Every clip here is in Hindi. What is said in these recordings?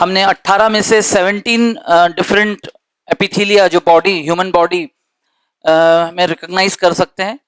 हमने 18 में से 17 डिफरेंट एपिथेलिया जो बॉडी ह्यूमन बॉडी में रिकॉग्नाइज कर सकते हैं।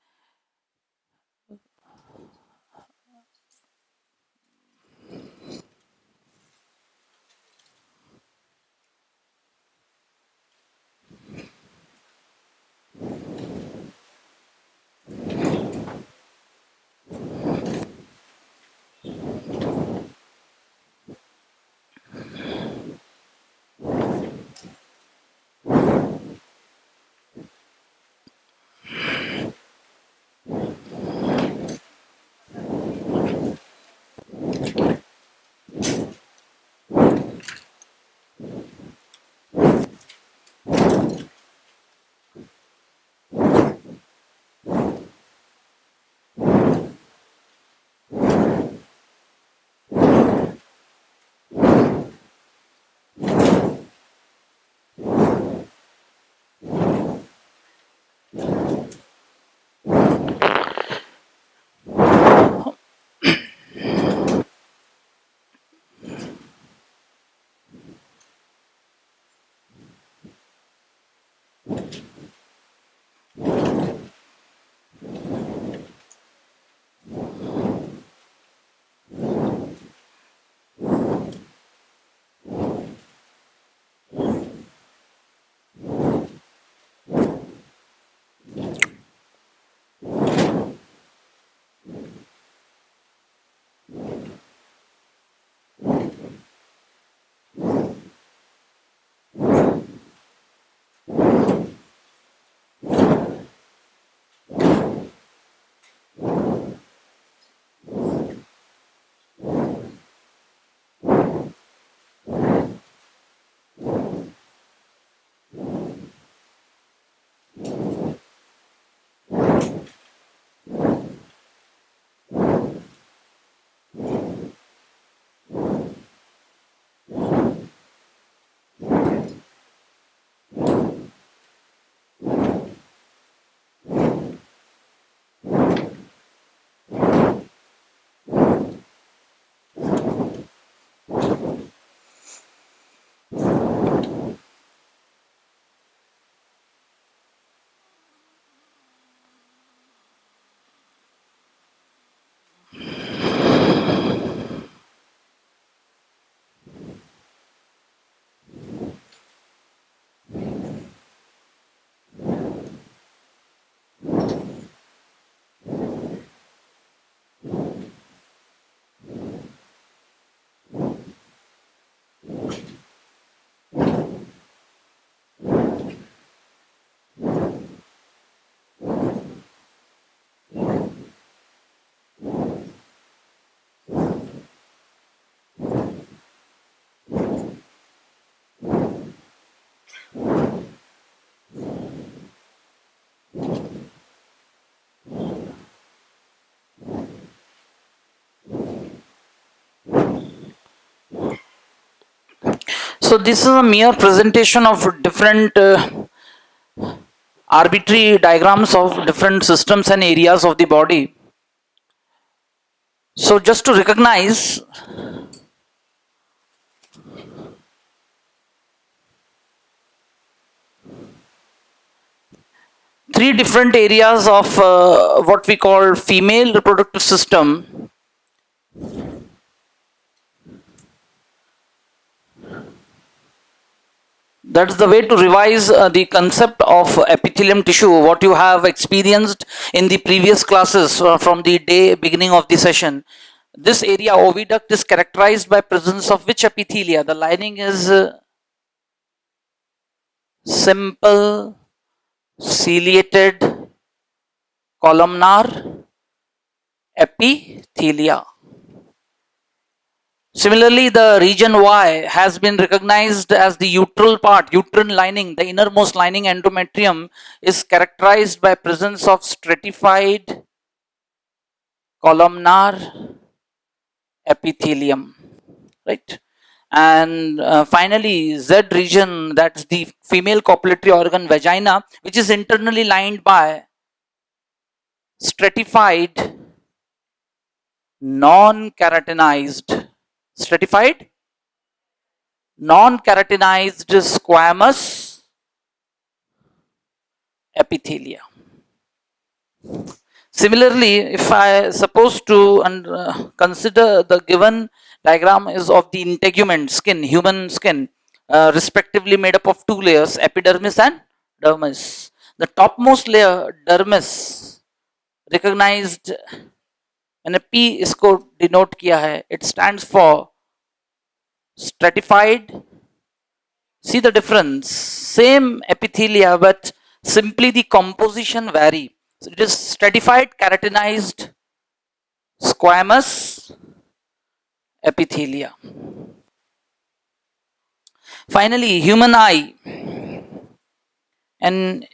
So this is a mere presentation of different arbitrary diagrams of different systems and areas of the body. So just to recognize, three different areas of what we call female reproductive system. That's the way to revise the concept of epithelium tissue, what you have experienced in the previous classes from the day beginning of the session. This area oviduct is characterized by presence of which epithelia? The lining is simple, ciliated, columnar epithelia. Similarly, the region Y has been recognized as the uterine part, uterine lining, the innermost lining endometrium is characterized by presence of stratified columnar epithelium, right? And finally, Z region, that's the female copulatory organ vagina, which is internally lined by stratified non-keratinized, stratified non-keratinized squamous epithelia. Similarly, if I suppose to consider the given diagram is of the integument skin, human skin, respectively made up of two layers, epidermis and dermis. The topmost layer, dermis, recognized, मैंने P इसको denote किया है, it stands for stratified. See the difference, same epithelia but simply the composition vary. So it is stratified keratinized squamous epithelia. Finally, human eye, an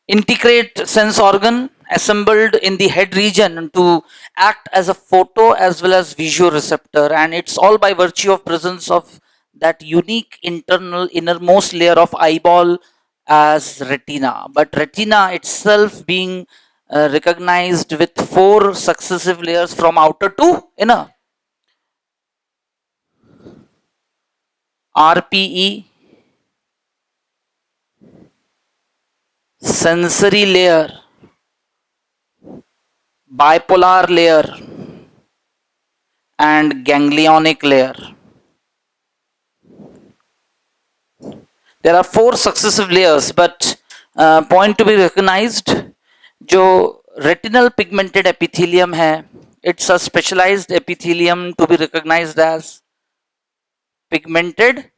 integrate sense organ assembled in the head region to act as a photo as well as visual receptor, and it's all by virtue of presence of that unique internal innermost layer of eyeball as retina, but retina itself being recognized with 4 successive layers from outer to inner. RPE, sensory layer, bipolar layer, and ganglionic layer. There are 4 successive layers, but point to be recognized, जो retinal pigmented epithelium है, it's a specialized epithelium to be recognized as pigmented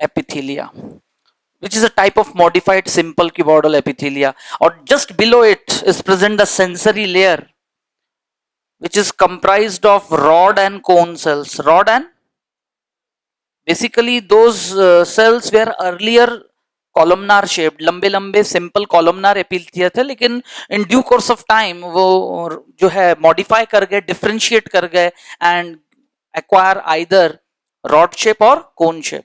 epithelia, which is a type of modified simple cuboidal epithelia, or just below it is present the sensory layer, which is comprised of rod and cone cells. Rod and basically those cells were earlier columnar shaped, लंबे लंबे simple columnar epithelia थे, लेकिन in due course of time वो जो है modify कर गए, differentiate कर गए and acquire either rod shape or cone shape.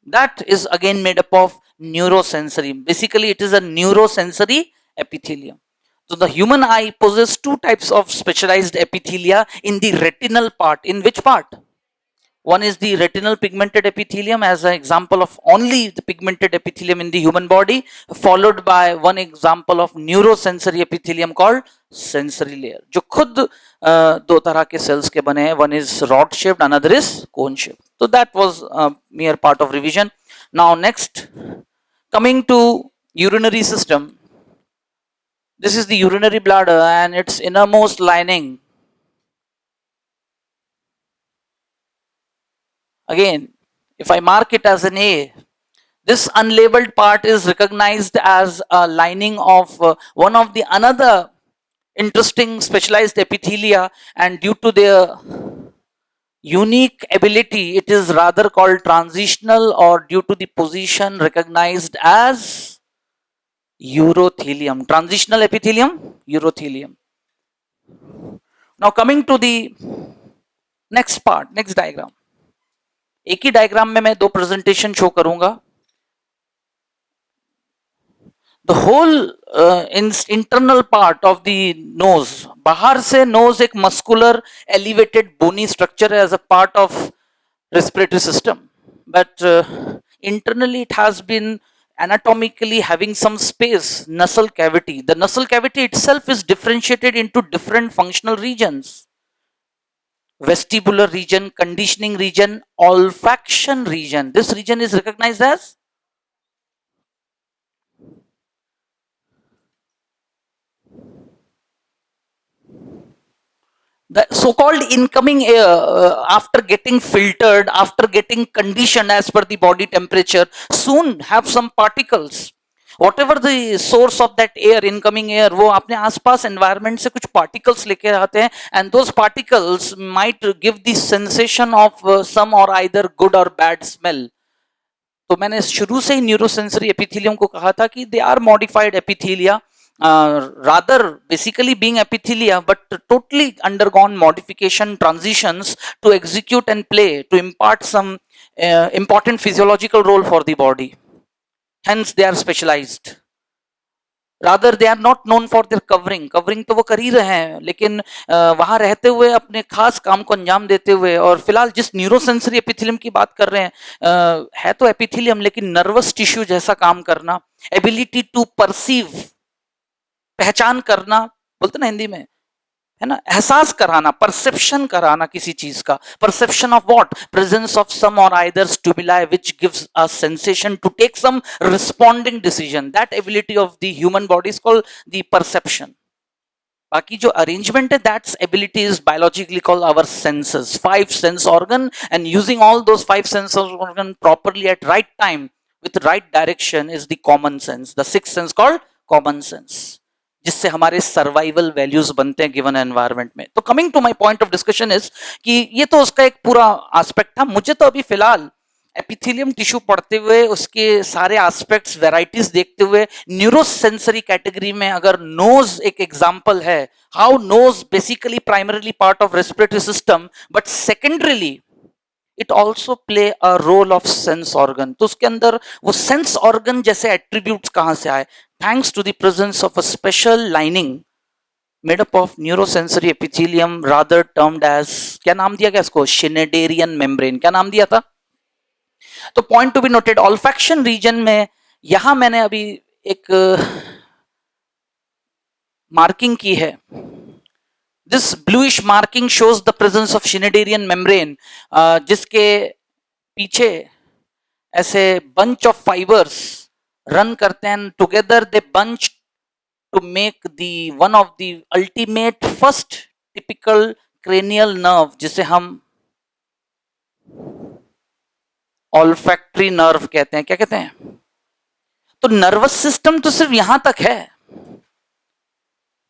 That is again made up of neurosensory. Basically, it is a neurosensory epithelium. So the human eye possesses 2 types of specialized epithelia in the retinal part. In which part? One is the retinal pigmented epithelium as an example of only the pigmented epithelium in the human body, followed by one example of neurosensory epithelium called sensory layer, जो खुद 2 तरह के cells के बने हैं. One is rod shaped, another is cone shaped. So that was a mere part of revision. Now next, coming to urinary system. This is the urinary bladder and its innermost lining. Again, if I mark it as an A, this unlabeled part is recognized as a lining of one of the another interesting specialized epithelia, and due to their unique ability, it is rather called transitional, or due to the position recognized as urothelium. Transitional epithelium, urothelium. Now coming to the next part, next diagram. एक ही डायग्राम में मैं 2 प्रेजेंटेशन शो करूंगा. The whole internal part of the nose, बाहर से nose एक muscular elevated bony structure as a part of respiratory system, but internally it has been anatomically having some space, nasal cavity. The nasal cavity itself is differentiated into different functional regions: vestibular region, conditioning region, olfaction region. This region is recognized as the so-called incoming air after getting filtered, after getting conditioned as per the body temperature, soon have some particles. Whatever the source of that air, incoming air, वो अपने आसपास environment से कुछ particles लेके आते हैं, and those particles might give the sensation of some or either good or bad smell. तो मैंने शुरू से ही न्यूरोसेंसरी एपिथेलियम को कहा था कि they are modified epithelia, rather basically being epithelia but totally undergone modification transitions to execute and play, to impart some important physiological role for the body. Hence they are specialized. Rather they are not known for their covering, covering तो वो कर ही रहे हैं, लेकिन वहां रहते हुए अपने खास काम को अंजाम देते हुए। और फिलहाल जिस न्यूरोसेंसरी एपिथेलियम की बात कर रहे हैं, है तो एपिथेलियम लेकिन नर्वस टिश्यू जैसा काम करना, एबिलिटी टू परसीव, पहचान करना, बोलते ना हिंदी में, है ना, एहसास कराना, परसेप्शन कराना किसी चीज का, perception of what, presence of some और either stimuli which gives us sensation to take some responding decision, that ability of the human body is called the perception. बाकी जो अरेंजमेंट है, that's ability is biologically called our senses, five sense organ, and using all those five sense organ properly at right time with right direction is the common sense, the sixth sense called common sense, जिससे हमारे सर्वाइवल वैल्यूज बनते हैं गिवन एनवायरनमेंट में। तो coming to my point of discussion is कि ये तो उसका एक पूरा एस्पेक्ट था। मुझे तो अभी फिलहाल एपिथेलियम टिश्यू पढ़ते हुए उसके सारे एस्पेक्ट्स, वेराइटीज देखते हुए, न्यूरोसेंसरी कैटेगरी में अगर नोज एक एग्जांपल है, how nose basically primarily part of respiratory system but secondarily it also play a role of sense organ. तो उसके अंदर वो सेंस ऑर्गन जैसे एट्रीब्यूट्स कहां से आए? Thanks to the presence of a special lining made up of neurosensory epithelium, rather termed as, क्या नाम दिया गया इसको? Schneiderian membrane. क्या नाम दिया था? तो point to be noted, olfaction region में यहां मैंने अभी एक मार्किंग की है। This bluish marking shows the presence of Schneiderian membrane, जिसके पीछे ऐसे bunch of fibers run करते हैं, together they bunch to make the one of the ultimate first typical cranial nerve, जिसे हम olfactory nerve कहते हैं। क्या कहते हैं? तो नर्वस सिस्टम तो सिर्फ यहां तक है,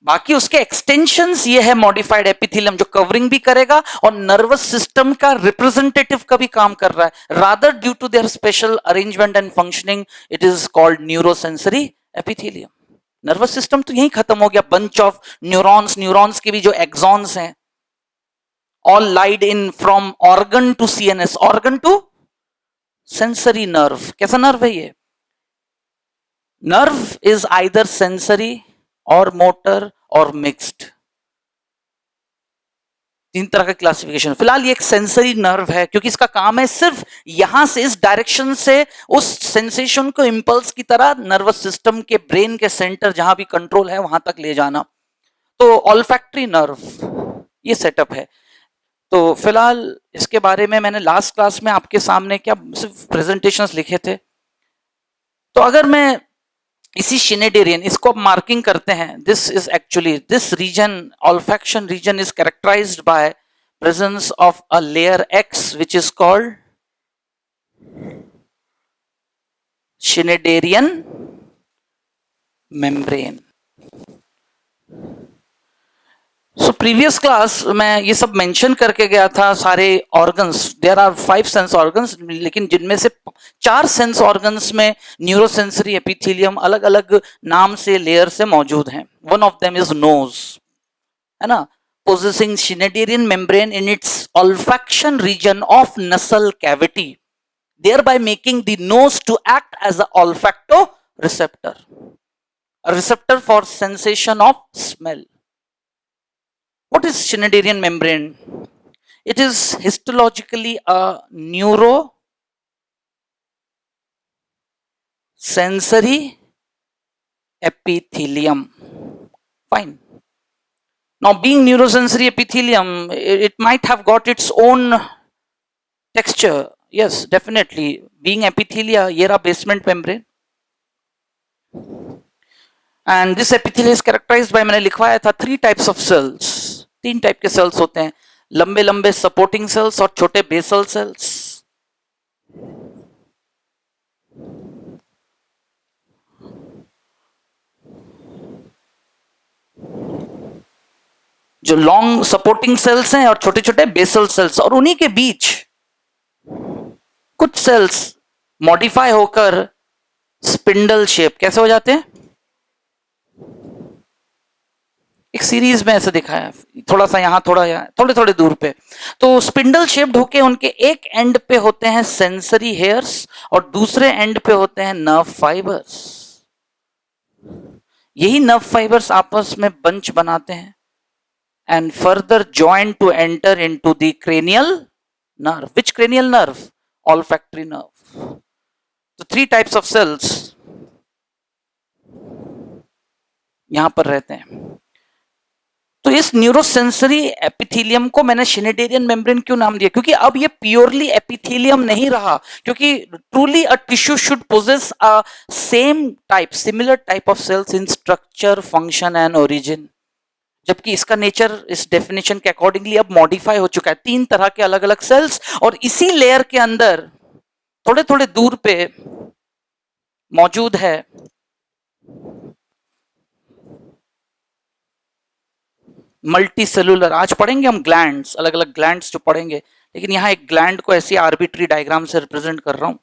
बाकी उसके एक्सटेंशंस ये है मॉडिफाइड एपिथेलियम, जो कवरिंग भी करेगा और नर्वस सिस्टम का रिप्रेजेंटेटिव का भी काम कर रहा है। Rather due to their special arrangement and functioning it is called neurosensory epithelium. Nervous system तो यही खत्म हो गया, बंच ऑफ न्यूरॉन्स, न्यूरॉन्स के भी जो एक्सॉन्स हैं, all laid in from organ to CNS, organ to sensory nerve. कैसा नर्व है ये? नर्व इज आइदर सेंसरी और मोटर और मिक्स्ड, तीन तरह का क्लासिफिकेशन। फिलहाल ये एक सेंसरी नर्व है क्योंकि इसका काम है सिर्फ यहां से, इस डायरेक्शन से उस सेंसेशन को इंपल्स की तरह नर्वस सिस्टम के ब्रेन के सेंटर जहां भी कंट्रोल है वहां तक ले जाना। तो ऑल्फैक्टरी नर्व ये सेटअप है। तो फिलहाल इसके बारे में मैंने लास्ट क्लास में आपके सामने क्या सिर्फ प्रेजेंटेशंस लिखे थे। तो अगर मैं इसी शिनेडेरियन, इसको मार्किंग करते हैं, this is actually, this region, olfaction region is characterized by presence of a layer X which is called Schneiderian membrane. So previous class में ये सब मेंशन करके गया था, सारे organs, there are 5 sense organs, लेकिन जिनमें से 4 सेंस ऑर्गन्स में न्यूरोसेंसरी एपिथेलियम अलग अलग नाम से, लेयर से मौजूद हैं। One of them is nose, है ना, possessing Schneiderian membrane in its olfaction region of nasal cavity, thereby making the nose to act as a olfactoreceptor, a receptor for sensation of smell. What is Schneiderian membrane? It is histologically a neurosensory epithelium. Fine. Now, being neurosensory epithelium, it might have got its own texture. Yes, definitely. Being epithelia, ये रहा basement membrane. And this epithelium is characterized by, मैंने लिखवाया था, 3 types of cells. 3 टाइप के सेल्स होते हैं, लंबे लंबे सपोर्टिंग सेल्स और छोटे बेसल सेल्स। जो लॉन्ग सपोर्टिंग सेल्स हैं और छोटे छोटे बेसल सेल्स, और उन्हीं के बीच कुछ सेल्स मॉडिफाई होकर स्पिंडल शेप कैसे हो जाते हैं? एक सीरीज में ऐसे दिखाया, थोड़ा सा यहां, थोड़ा यहां, थोड़े थोड़े दूर पे। तो स्पिंडल शेप्ड होके उनके एक एंड पे होते हैं सेंसरी हेयर्स और दूसरे एंड पे होते हैं नर्व फाइबर्स। यही नर्व फाइबर्स आपस में बंच बनाते हैं and further joined to enter into the cranial nerve. Which cranial nerve? Olfactory nerve. So three types of cells यहां पर रहते हैं. तो इस न्यूरोसेंसरी एपिथेलियम को मैंने शिनेडेरियन मेम्ब्रेन क्यों नाम दिया? क्योंकि अब ये प्योरली एपिथेलियम नहीं रहा, क्योंकि truly a tissue should possess a same type, similar type of cells in structure, function and origin. जबकि इसका नेचर इस डेफिनेशन के अकॉर्डिंगली अब मॉडिफाई हो चुका है. 3 तरह के अलग अलग सेल्स और इसी लेयर के अंदर थोड़े थोड़े दूर पे मौजूद है मल्टी सेलुलर. आज पढ़ेंगे हम ग्लैंड्स, अलग अलग ग्लैंड्स जो पढ़ेंगे, लेकिन यहां एक ग्लैंड को ऐसी आर्बिट्री डायग्राम से रिप्रेजेंट कर रहा हूं.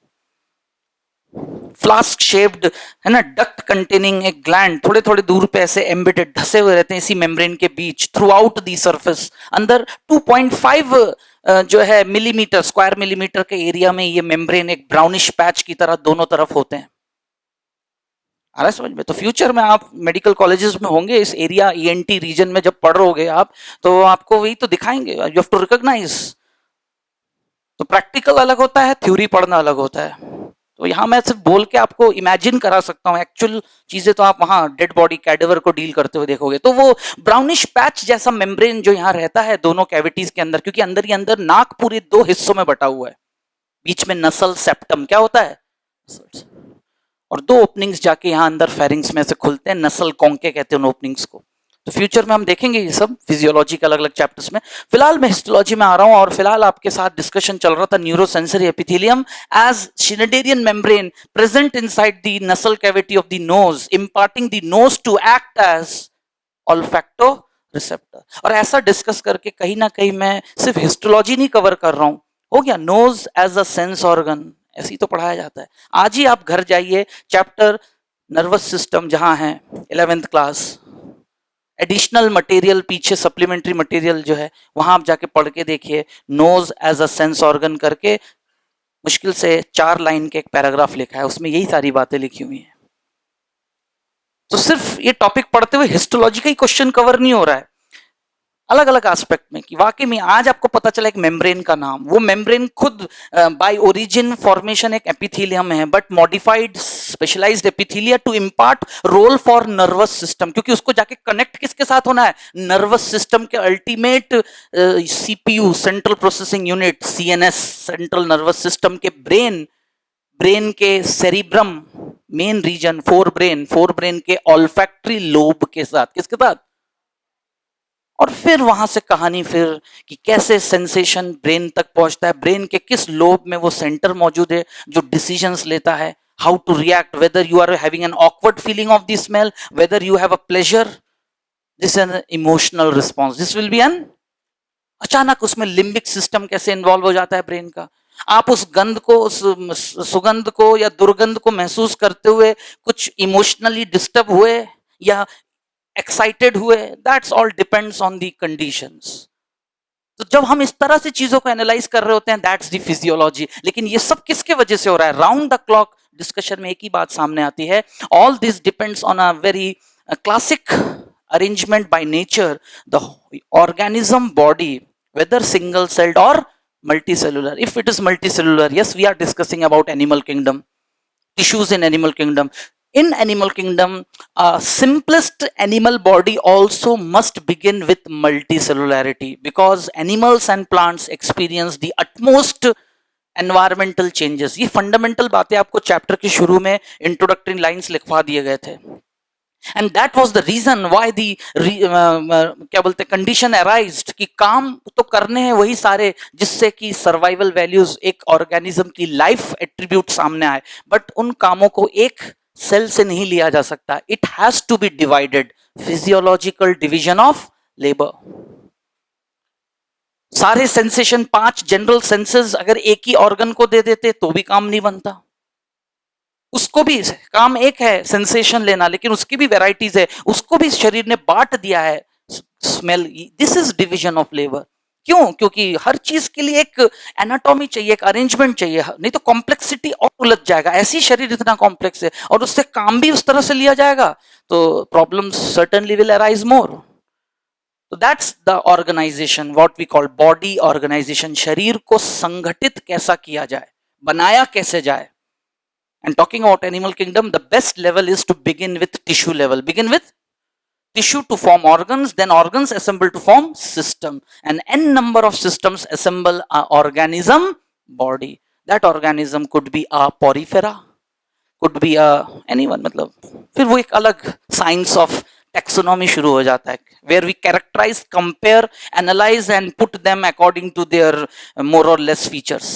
फ्लास्क शेप्ड है ना, डक्ट कंटेनिंग एक ग्लैंड थोड़े थोड़े दूर पे ऐसे एम्बेडेड धसे हुए रहते हैं इसी मेम्ब्रेन के बीच थ्रू आउट दी सरफेस. अंदर 2.5 जो है मिलीमीटर, स्क्वायर मिलीमीटर के एरिया में ये मेम्ब्रेन एक ब्राउनिश पैच की तरह दोनों तरफ होते हैं. आ रहा है समझ में? तो फ्यूचर में आप मेडिकल कॉलेजेस में होंगे, इस एरिया ईएनटी रीजन में जब पढ़ रहोगे आप, तो आपको वही तो दिखाएंगे. You have to recognise. तो प्रैक्टिकल अलग होता है, थ्योरी पढ़ना अलग होता है. तो यहां मैं सिर्फ बोल के आपको इमेजिन करा सकता हूं, एक्चुअल चीजें तो आप वहां डेड बॉडी कैडेवर को डील करते हुए देखोगे. तो वो ब्राउनिश पैच जैसा मेम्ब्रेन जो यहाँ रहता है दोनों कैविटीज के अंदर, क्योंकि अंदर ही अंदर नाक पूरे 2 हिस्सों में बटा हुआ है. बीच में नसल सेप्टम क्या होता है, और 2 ओपनिंग्स जाके यहाँ अंदर फेरिंग्स में से खुलते हैं, नसल कॉन्के कहते हैं उन ओपनिंग्स को. तो फ्यूचर में हम देखेंगे ये सब फिजियोलॉजी के अलग अलग चैप्टर्स में. फिलहाल मैं हिस्टोलॉजी में आ रहा हूं और फिलहाल आपके साथ डिस्कशन चल रहा था neurosensory epithelium as Schneiderian membrane present inside the nasal cavity of the nose, imparting the nose to act as olfactory receptor. और ऐसा डिस्कस करके कहीं ना कहीं मैं सिर्फ हिस्टोलॉजी नहीं कवर कर रहा हूं. हो गया nose as a sense organ, ऐसे ही तो पढ़ाया जाता है. आज ही आप घर जाइए, चैप्टर नर्वस सिस्टम जहां है 11th क्लास, एडिशनल मटेरियल पीछे सप्लीमेंट्री मटेरियल जो है वहां आप जाके पढ़ के देखिए, nose as a sense organ करके मुश्किल से 4 लाइन के एक पैराग्राफ लिखा है, उसमें यही सारी बातें लिखी हुई हैं. तो सिर्फ ये टॉपिक पढ़ते हुए हिस्टोलॉजी का ही क्वेश्चन कवर नहीं हो रहा है, अलग अलग एस्पेक्ट में कि वाकई में आज आपको पता चला एक मेम्ब्रेन का नाम. वो मेम्ब्रेन खुद बाय ओरिजिन फॉर्मेशन एक एपिथेलियम है, but modified specialised epithelia to impart role for nervous system, क्योंकि उसको जाके कनेक्ट किसके साथ होना है, नर्वस सिस्टम के ultimate CPU, central processing unit, CNS, central nervous system के ब्रेन के cerebrum main region, forebrain के ऑल्फैक्टरी लोब के साथ, किसके साथ. और फिर वहां से कहानी फिर कि कैसे सेंसेशन ब्रेन तक पहुंचता है, ब्रेन के किस लोब में वो सेंटर मौजूद है जो डिसीजंस लेता है, how to react, whether you are having an awkward feeling of the smell, whether you have a pleasure, this an emotional response, this will be an. अचानक उसमें लिम्बिक सिस्टम कैसे इन्वॉल्व हो जाता है ब्रेन का. आप उस गंध को, उस सुगंध को या दुर्गंध को महसूस करते हुए कुछ इमोशनली डिस्टर्ब हुए या एक्साइटेड हुए, that's all depends on the conditions. तो जब हम इस तरह से चीजों को एनालाइज कर रहे होते हैं, दैट्स दी फिजियोलॉजी. लेकिन ये सब किसके वजह से हो रहा है? राउंड द क्लॉक डिस्कशन में एक ही बात सामने आती है, all this depends on a very classic arrangement by nature, the organism body, whether single celled or multicellular. If it is multicellular, yes, we are discussing about animal kingdom, tissues in animal kingdom. In animal kingdom, simplest animal body also must begin with multicellularity, because animals and plants experience the utmost environmental changes. ये fundamental बातें आपको चैप्टर के शुरू में introductory lines लिखवा दिए गए थे. And that was the reason why the क्या बोलते कंडीशन अराइज्ड कि काम तो करने हैं वही सारे जिससे कि सर्वाइवल वैल्यूज, एक ऑर्गेनिज्म की लाइफ एट्रीब्यूट सामने आए, बट उन कामों को एक सेल से नहीं लिया जा सकता. It has to be divided, physiological division of labour. सारे सेंसेशन, 5 जनरल सेंसेस अगर एक ही ऑर्गन को दे देते तो भी काम नहीं बनता. उसको भी काम एक है सेंसेशन लेना, लेकिन उसकी भी वैरायटीज है, उसको भी शरीर ने बांट दिया है. Smell, this is division of labour. क्यों? क्योंकि हर चीज के लिए एक एनाटॉमी चाहिए, एक अरेंजमेंट चाहिए, नहीं तो कॉम्प्लेक्सिटी और उलझ जाएगा। ऐसी शरीर इतना कॉम्प्लेक्स है और उससे काम भी उस तरह से लिया जाएगा तो problems certainly will arise more. तो that's the organisation what we call body organisation. शरीर को संगठित कैसा किया जाए, बनाया कैसे जाए। And talking about animal kingdom, the best level is to begin with tissue level. Begin with tissue to form organs, then organs assemble to form system, and n number of systems assemble a organism body. That organism could be a porifera, could be a anyone, मतलब फिर वो एक अलग science of taxonomy शुरू हो जाता है, where we characterize, compare, analyze and put them according to their more or less features.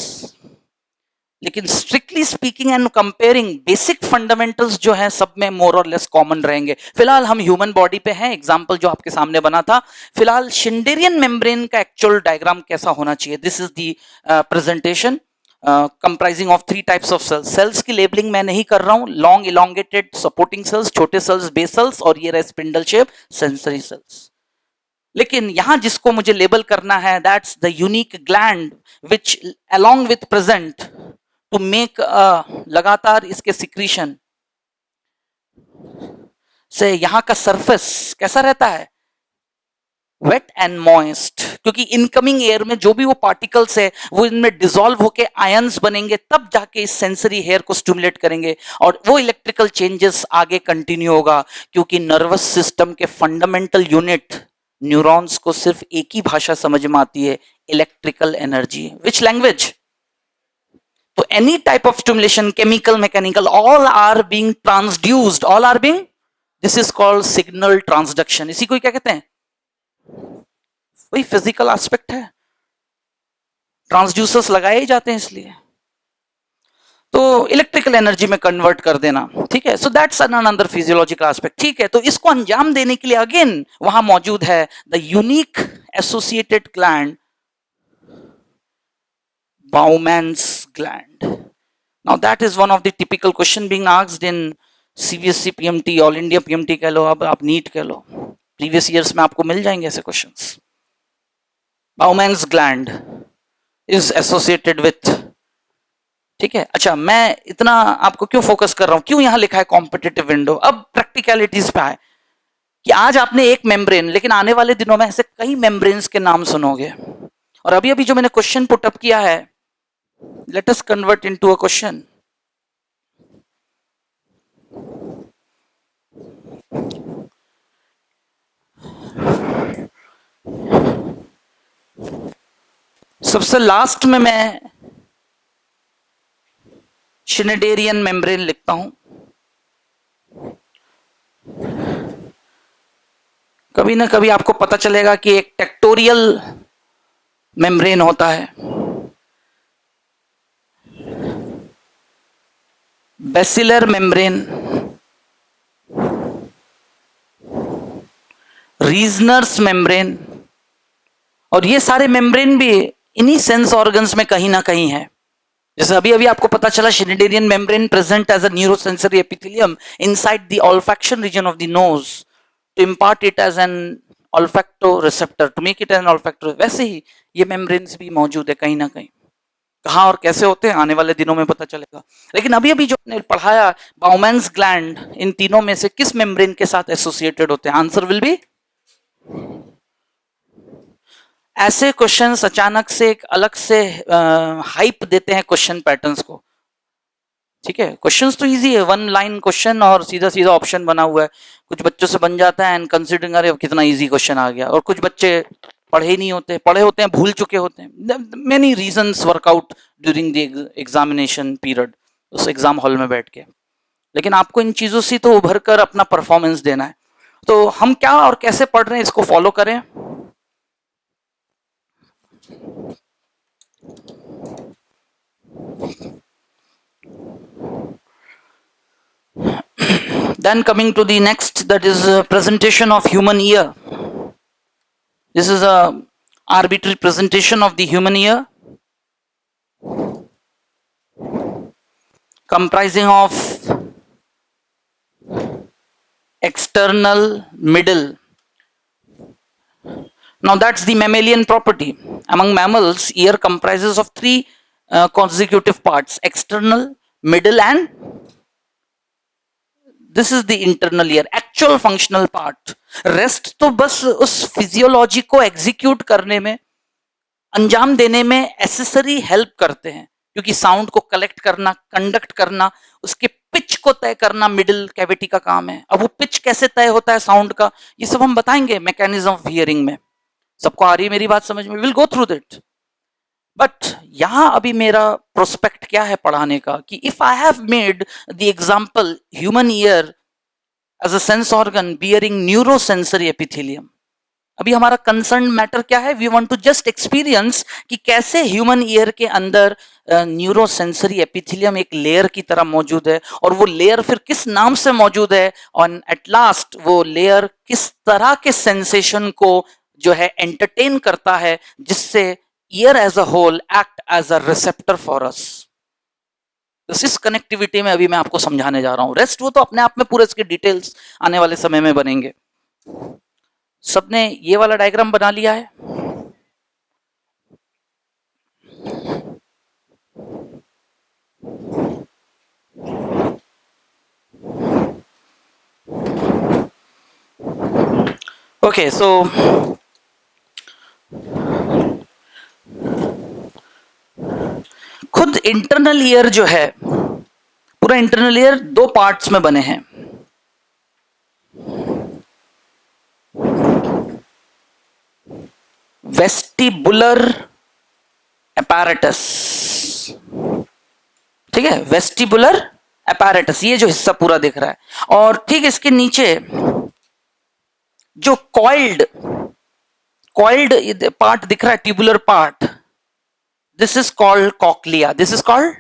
लेकिन strictly speaking and comparing basic fundamentals जो है सब में मोर और लेस कॉमन रहेंगे। फिलहाल हम ह्यूमन बॉडी पे हैं, एग्जांपल जो आपके सामने बना था। फिलहाल शिंडेरियन मेम्ब्रेन का एक्चुअल डायग्राम कैसा होना चाहिए, this is the presentation comprising of 3 types of cells. Cells की लेबलिंग मैं नहीं कर रहा हूं, लॉन्ग इलोंगेटेड सपोर्टिंग सेल्स, छोटे सेल्स बेस सेल्स, और ये रहे स्पिंडल शेप सेंसरी सेल्स। लेकिन यहां जिसको मुझे लेबल करना है, that's the unique gland which along with present to make लगातार इसके सिक्रीशन से यहां का सरफेस कैसा रहता है, वेट एंड मॉइस्ट, क्योंकि इनकमिंग एयर में जो भी वो पार्टिकल्स है वो इनमें डिसॉल्व होके आयंस बनेंगे, तब जाके इस सेंसरी हेयर को स्टिमुलेट करेंगे और वो इलेक्ट्रिकल चेंजेस आगे कंटिन्यू होगा। क्योंकि नर्वस सिस्टम के फंडामेंटल यूनिट न्यूरॉन्स को सिर्फ एक ही भाषा समझ में आती है, electrical energy. Which language? So any type of stimulation, chemical, mechanical, all are being transduced, all are being, this is called signal transduction. इसी को क्या कहते हैं? वही फिजिकल एस्पेक्ट है, ट्रांसड्यूसर्स लगाए ही जाते हैं इसलिए। तो इलेक्ट्रिकल एनर्जी में कन्वर्ट कर देना, ठीक है। So that's another physiological aspect, ठीक है। तो इसको अंजाम देने के लिए अगेन वहां मौजूद है the unique associated gland, Bowman's gland. Now that is one of the typical question being asked in CBSE PMT, all India PMT कह लो, अब आप नीट कह लो, प्रीवियस ईयर्स में आपको मिल जाएंगे ऐसे questions. Bowman's gland is associated with, ठीक है। अच्छा, मैं इतना आपको क्यों फोकस कर रहा हूं, क्यों यहां लिखा है कॉम्पिटिटिव विंडो। अब प्रैक्टिकलिटीज पे आए कि आज आपने एक मेम्ब्रेन, लेकिन आने वाले दिनों में ऐसे कई मेम्ब्रेन्स के नाम सुनोगे। और अभी अभी जो मैंने क्वेश्चन पुटअप किया है, let us convert into a question. सबसे लास्ट में मैं शिनेडेरियन मेम्ब्रेन लिखता हूं। कभी ना कभी आपको पता चलेगा कि एक टेक्टोरियल मेम्ब्रेन होता है, बेसिलर मेम्ब्रेन, रीजनर्स मेम्ब्रेन, और ये सारे मेम्ब्रेन भी इन्हीं सेंस ऑर्गन्स में कहीं ना कहीं है। जैसे अभी अभी आपको पता चला Schneiderian membrane present as a neurosensory epithelium inside the olfaction region of the nose to impart it as an olfactory receptor, to make it an olfactory. वैसे ही ये मेम्ब्रेन्स भी मौजूद है कहीं ना कहीं। कहाँ और कैसे होते हैं आने वाले दिनों में पता चलेगा। लेकिन अभी अभी जो ने पढ़ाया बाउमैन्स ग्लैंड, इन तीनों में से किस मेम्ब्रेन के साथ एसोसिएटेड होते हैं? आंसर विल बी, ऐसे क्वेश्चंस अचानक से एक अलग से हाइप देते हैं क्वेश्चन पैटर्न्स को, ठीक है। क्वेश्चंस तो इजी है, 1 लाइन क्वेश्चन और सीधा सीधा ऑप्शन बना हुआ है। कुछ बच्चों से बन जाता है एंड कंसिडरिंग, अरे कितना इजी क्वेश्चन आ गया। और कुछ बच्चे पढ़े ही नहीं होते, पढ़े होते हैं भूल चुके होते हैं। Many reasons workout during the examination period, उस एग्जाम हॉल में बैठ के। लेकिन आपको इन चीजों से तो उभर कर अपना परफॉर्मेंस देना है। तो हम क्या और कैसे पढ़ रहे हैं इसको फॉलो करें। Then coming to the next, that is a presentation of human ear. This is a arbitrary presentation of the human ear, comprising of external, middle, Now that's the mammalian property. Among mammals, ear comprises of three consecutive parts: external, middle, and this is the internal ear, actual functional part. Rest तो बस उस फिजियोलॉजी को एग्जीक्यूट करने में, अंजाम देने में एसेसरी हेल्प करते हैं, क्योंकि साउंड को कलेक्ट करना, कंडक्ट करना, उसके पिच को तय करना मिडिल कैविटी का काम है. अब वो पिच कैसे तय होता है साउंड का, ये सब हम बताएंगे मैकेनिज्म ऑफ हियरिंग में. सबको आ रही है मेरी बात समझ में? Will go through that. But यहां अभी मेरा प्रोस्पेक्ट क्या है पढ़ाने का, कि if I have made the example human ear as a sense organ bearing neurosensory epithelium, अभी हमारा कंसर्न मैटर क्या है? We want to just experience कि कैसे ह्यूमन ईयर के अंदर न्यूरोसेंसरी एपिथेलियम एक लेयर की तरह मौजूद है, और वो लेयर फिर किस नाम से मौजूद है, और एट लास्ट वो लेयर किस तरह के सेंसेशन को जो है एंटरटेन करता है, जिससे ear as a whole act as a receptor for us. इस कनेक्टिविटी में अभी मैं आपको समझाने जा रहा हूं. रेस्ट वो तो अपने आप में पूरे इसके डिटेल्स आने वाले समय में बनेंगे. सबने ये वाला डायग्राम बना लिया है? ओके, सो खुद इंटरनल ईयर जो है, पूरा इंटरनल ईयर दो पार्ट्स में बने हैं. वेस्टिबुलर अपैरेटस, ठीक है, वेस्टिबुलर अपैरेटस, ये जो हिस्सा पूरा दिख रहा है, और ठीक इसके नीचे जो कॉइल्ड पार्ट दिख रहा है, tubular part, this is called cochlea. This is called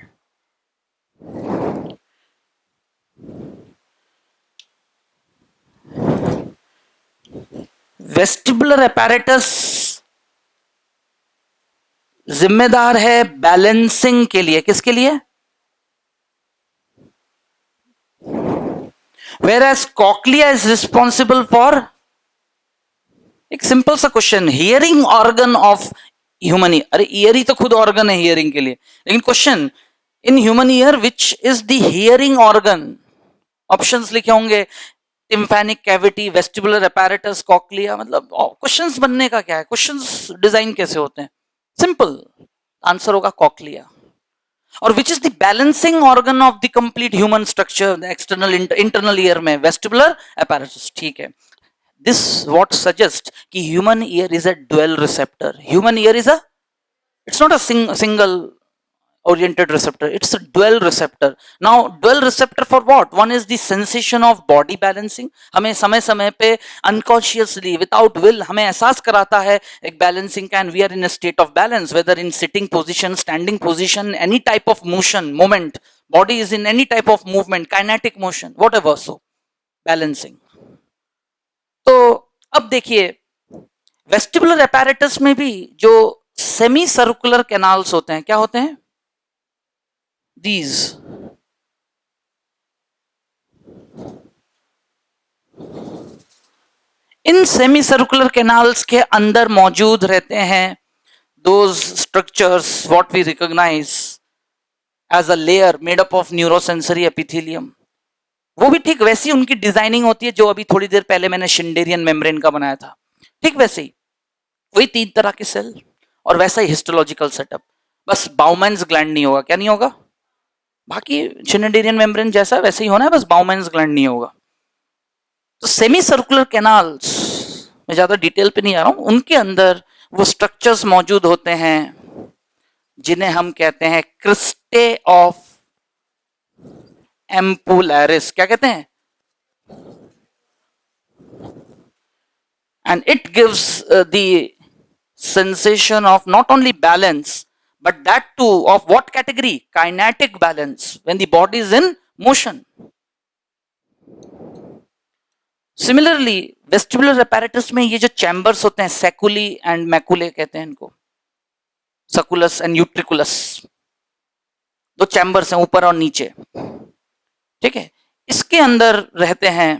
vestibular apparatus. जिम्मेदार है बैलेंसिंग के लिए. किसके लिए? Whereas cochlea is responsible for, एक सिंपल सा question, hearing organ of human ear. अरे ईयर ही तो खुद ऑर्गन है हियरिंग के लिए, लेकिन question, in human year which is the hearing organ? Options लिखे होंगे, टिम्फैनिक कैविटी, वेस्टिबुलर अपैरेटस, कॉक्लिया. मतलब क्वेश्चंस बनने का क्या है, क्वेश्चंस डिजाइन कैसे होते हैं? सिंपल आंसर होगा कॉक्लिया. और which is the balancing organ of the complete human structure? External internal ear में वेस्टिबुलर अपैरेटस. ठीक है, this what suggests कि human ear is a dual receptor. Human ear is a, it's not a single oriented receptor, it's a dual receptor. Now dual receptor for what? One is the sensation of body balancing, हमें समय समय पे unconsciously without will हमें एहसास कराता है एक balancing का, and we are in a state of balance, whether in sitting position, standing position, any type of motion, movement, body is in any type of movement, kinetic motion, whatever, so balancing. तो अब देखिए, वेस्टिबुलर अपैरेटस में भी जो सेमी सर्कुलर कैनाल्स होते हैं, क्या होते हैं? These, in semi circular canals के अंदर मौजूद रहते हैं those structures what we recognise as a layer made up of neurosensory epithelium. वो भी ठीक वैसी उनकी डिजाइनिंग होती है जो अभी थोड़ी देर पहले मैंने शिंडेरियन मेम्ब्रेन का बनाया था. ठीक वैसे ही, वही 3 तरह के सेल और वैसा ही हिस्टोलॉजिकल सेटअप. बस बाउमैन्स ग्लैंड नहीं होगा. क्या नहीं होगा? बाकी शिंडेरियन मेम्ब्रेन जैसा वैसे ही होना है, बस बाउमैन्स ग्लैंड नहीं होगा. तो सेमी सर्कुलर कैनाल्स मैं ज्यादा डिटेल पे नहीं आ रहा हूं, उनके अंदर वो स्ट्रक्चर्स मौजूद होते हैं जिन्हें हम कहते हैं क्रिस्टे ऑफ एम्पुलैरिस. क्या कहते हैं? And it gives the sensation of not only balance, but that too of what category? Kinetic balance, when the body is in motion. Similarly, vestibular apparatus में ये जो chambers होते हैं, seculi and maculae कहते हैं इनको, सकुलस एंड यूट्रिकुलस, दो चैम्बर्स हैं ऊपर और नीचे. ठीक है, इसके अंदर रहते हैं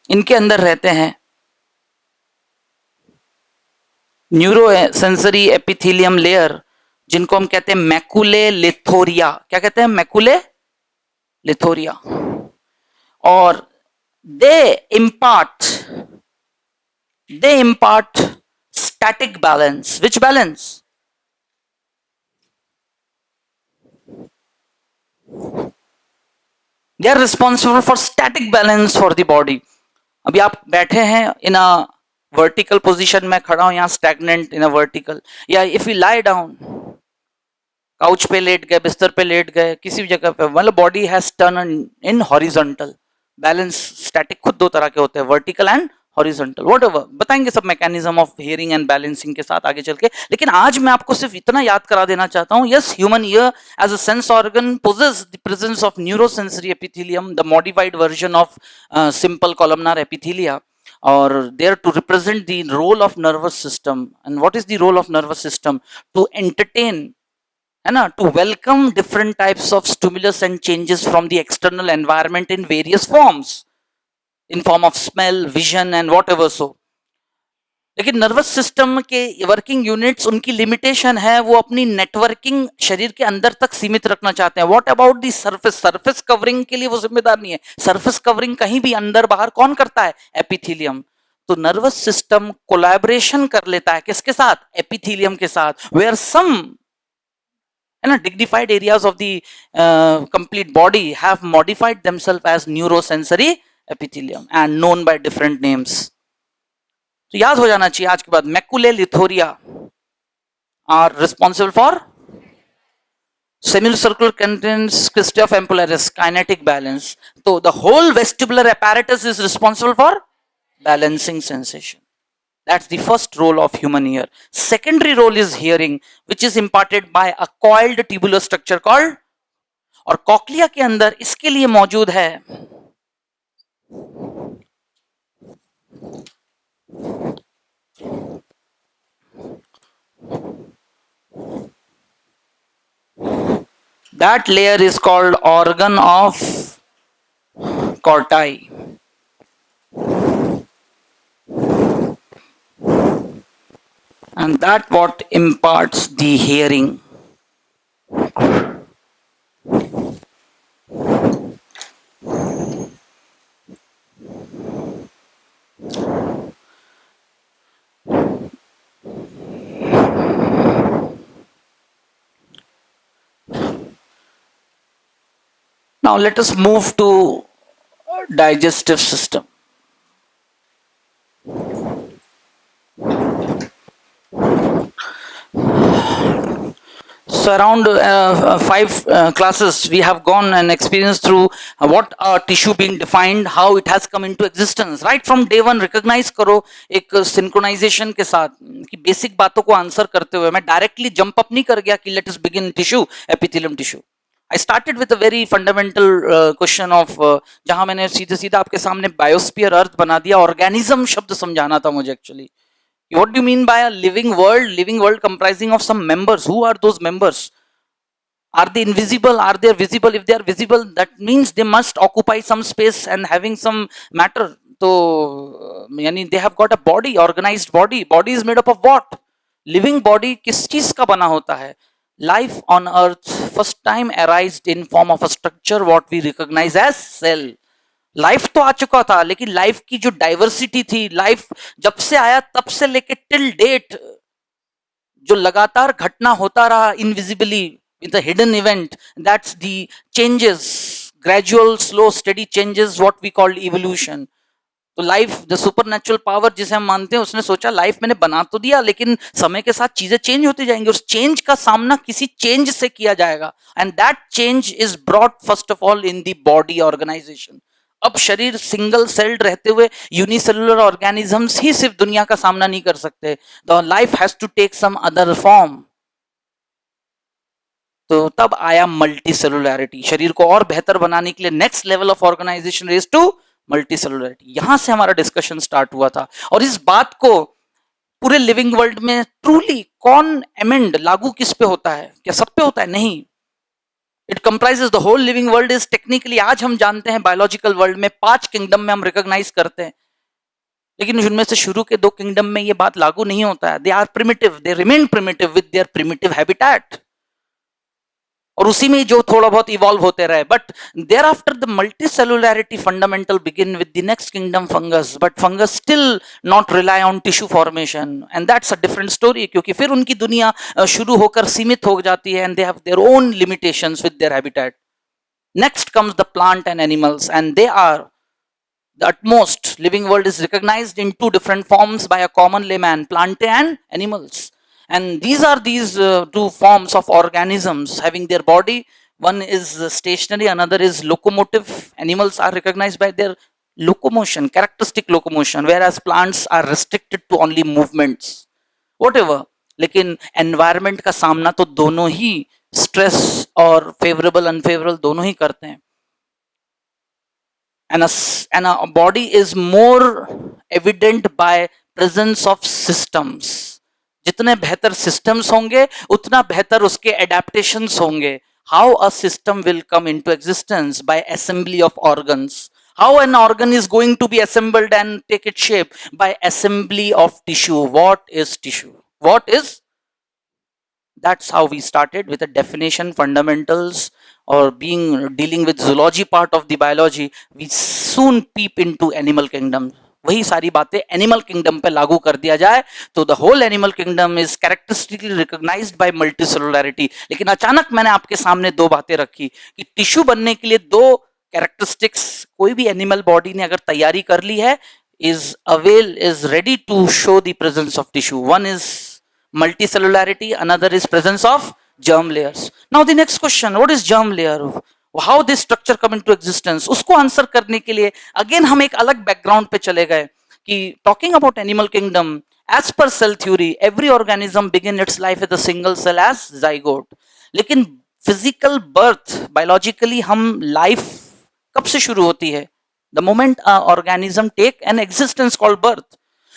इनके अंदर रहते हैं न्यूरो सेंसरी एपिथेलियम लेयर, जिनको हम कहते हैं मैकुले लिथोरिया। क्या कहते हैं? मैकुले लिथोरिया। और दे impart static balance. Which balance? They are responsible for static balance for the body. अभी आप बैठे हैं इन अ वर्टिकल पोजीशन में, खड़ा हूं यहाँ स्टैग्नेंट इन अ वर्टिकल, या if you lie down, couch पे लेट गए, बिस्तर पे लेट गए, किसी भी जगह पे, मतलब body has turn in horizontal balance. Static खुद दो तरह के होते हैं, वर्टिकल एंड हॉरिजॉन्टल, व्हाटएवर बताएंगे सब mechanism of hearing and balancing के साथ आगे चल के। लेकिन आज मैं आपको सिर्फ इतना याद करा देना चाहता हूं, yes, human ear as a sense organ possess the presence of neurosensory epithelium, the modified version of simple columnar epithelia, or there to represent the role of nervous system. And what is the role of nervous system? To entertain, है ना, to welcome different types of stimulus and changes from the external environment in various forms, in form of smell, vision and whatever so. लेकिन नर्वस सिस्टम के वर्किंग यूनिट्स, उनकी लिमिटेशन है, वो अपनी नेटवर्किंग शरीर के अंदर तक सीमित रखना चाहते हैं। What about the surface? Surface covering के लिए वो जिम्मेदार नहीं है। सरफेस कवरिंग कहीं भी अंदर बाहर कौन करता है? एपिथेलियम। तो नर्वस सिस्टम कोलैबोरेशन कर लेता है किसके साथ? एपिथेलियम के साथ, वेयर सम, है ना, dignified areas of the complete body have modified themselves as neurosensory epithelium and known by different names. तो याद हो जाना चाहिए आज के बाद, Macaulay लिथोरिया are responsible for semicircular contents, Christie of Ampularis, kinetic balance. So the whole vestibular apparatus is responsible for balancing sensation. That's the first role of human ear. Secondary role is hearing, which is imparted by a coiled tubular structure called, और कॉक्लिया के अंदर इसके लिए मौजूद है that layer is called organ of Corti. And that what imparts the hearing. Now let us move to digestive system. So around 5 classes we have gone and experienced through what a tissue being defined, how it has come into existence. Right from day one recognize करो एक synchronization के साथ कि basic बातों को answer करते हुए मैं directly jump up नहीं कर गया कि let us begin tissue, epithelium tissue. I started with a very fundamental question of जहां मैंने सीधे सीधा आपके सामने बायोस्फीयर अर्थ बना दिया, ऑर्गेनिज्म शब्द समझाना था मुझे actually. What do you mean by a living world? Living world comprising of some members. Who are those members? Are they invisible? Are they visible? If they are visible, that means they must occupy some space and having some matter. So, यानी they have got a body, organized body. Body is made up of what? Living body किस चीज का बना होता है? Life on earth first time arised in form of a structure what we recognize as cell. Life तो आ चुका था, लेकिन लाइफ की जो डाइवर्सिटी थी, लाइफ जब से आया तब से लेके टिल डेट जो लगातार घटना होता रहा invisibly with a hidden event, that's the changes, gradual slow study changes what we called evolution. तो लाइफ द सुपरनैचुरल पावर जिसे हम मानते हैं, उसने सोचा लाइफ मैंने बना तो दिया, लेकिन समय के साथ चीजें चेंज होती जाएंगी, उस चेंज का सामना किसी चेंज से किया जाएगा, and that change is brought first of all in the body organisation. अब शरीर सिंगल सेल्ड रहते हुए यूनिसेलुलर ऑर्गेनिजम्स ही सिर्फ दुनिया का सामना नहीं कर सकते. The life has to take some other form. तो तब आया मल्टी सेलुलरिटी. शरीर को और बेहतर बनाने के लिए next level of organization is to multi cellularity. यहां से हमारा डिस्कशन स्टार्ट हुआ था, और इस बात को पूरे लिविंग वर्ल्ड में ट्रूली कौन एमेंड लागू किस पे होता है? क्या सब पे होता है? नहीं. It comprises the whole living world. Is technically आज हम जानते हैं बायोलॉजिकल वर्ल्ड में 5 किंगडम में हम रिकॉग्नाइज करते हैं. लेकिन उनमें से शुरू के दो किंगडम में ये बात लागू नहीं होता है. They are primitive, they remain primitive with their primitive habitat, और उसी में जो थोड़ा बहुत इवॉल्व होते रहे. But thereafter the multi cellularity fundamental begin with the next kingdom fungus, but fungus still not rely on tissue formation, and that's a different story, क्योंकि फिर उनकी दुनिया शुरू होकर सीमित हो जाती है, and they have their own limitations with their habitat. Next comes the plant and animals, and they are the utmost. Living world is recognized in two different forms by a common layman: plant and animals. And these are two forms of organisms having their body. One is stationary, another is locomotive. Animals are recognized by their locomotion, characteristic locomotion, whereas plants are restricted to only movements, whatever. लेकिन एनवायरमेंट का सामना तो दोनों ही, स्ट्रेस और फेवरेबल अनफेवरेबल दोनों ही करते हैं. and a body is more evident by presence of systems. जितने बेहतर systems होंगे उतना बेहतर उसके adaptations होंगे. How a system will come into existence? By assembly of organs. How an organ is going to be assembled and take its shape? By assembly of tissue. What is tissue? What is? That's how we started with a definition, fundamentals, or dealing with zoology part of the biology. We soon peep into animal kingdom. वही सारी बातें एनिमल किंगडम पे लागू कर दिया जाए तो the whole animal kingdom is characteristically recognized by multicellularity. लेकिन अचानक मैंने आपके सामने दो बातें रखी कि टिश्यू बनने के लिए दो कैरेक्टरिस्टिक्स कोई भी एनिमल बॉडी ने अगर तैयारी कर ली है, is ready to show the presence of tissue. One is multicellularity, another is presence of germ layers. Now the next question, what is germ layer? How this structure come into existence? उसको आंसर करने के लिए अगेन हम एक अलग बैकग्राउंड पे चले गए कि talking about animal kingdom, as per cell theory every organism begin its life with a single cell as zygote. लेकिन फिजिकल बर्थ, बायोलॉजिकली हम लाइफ कब से शुरू होती है? The moment organism take an existence called birth.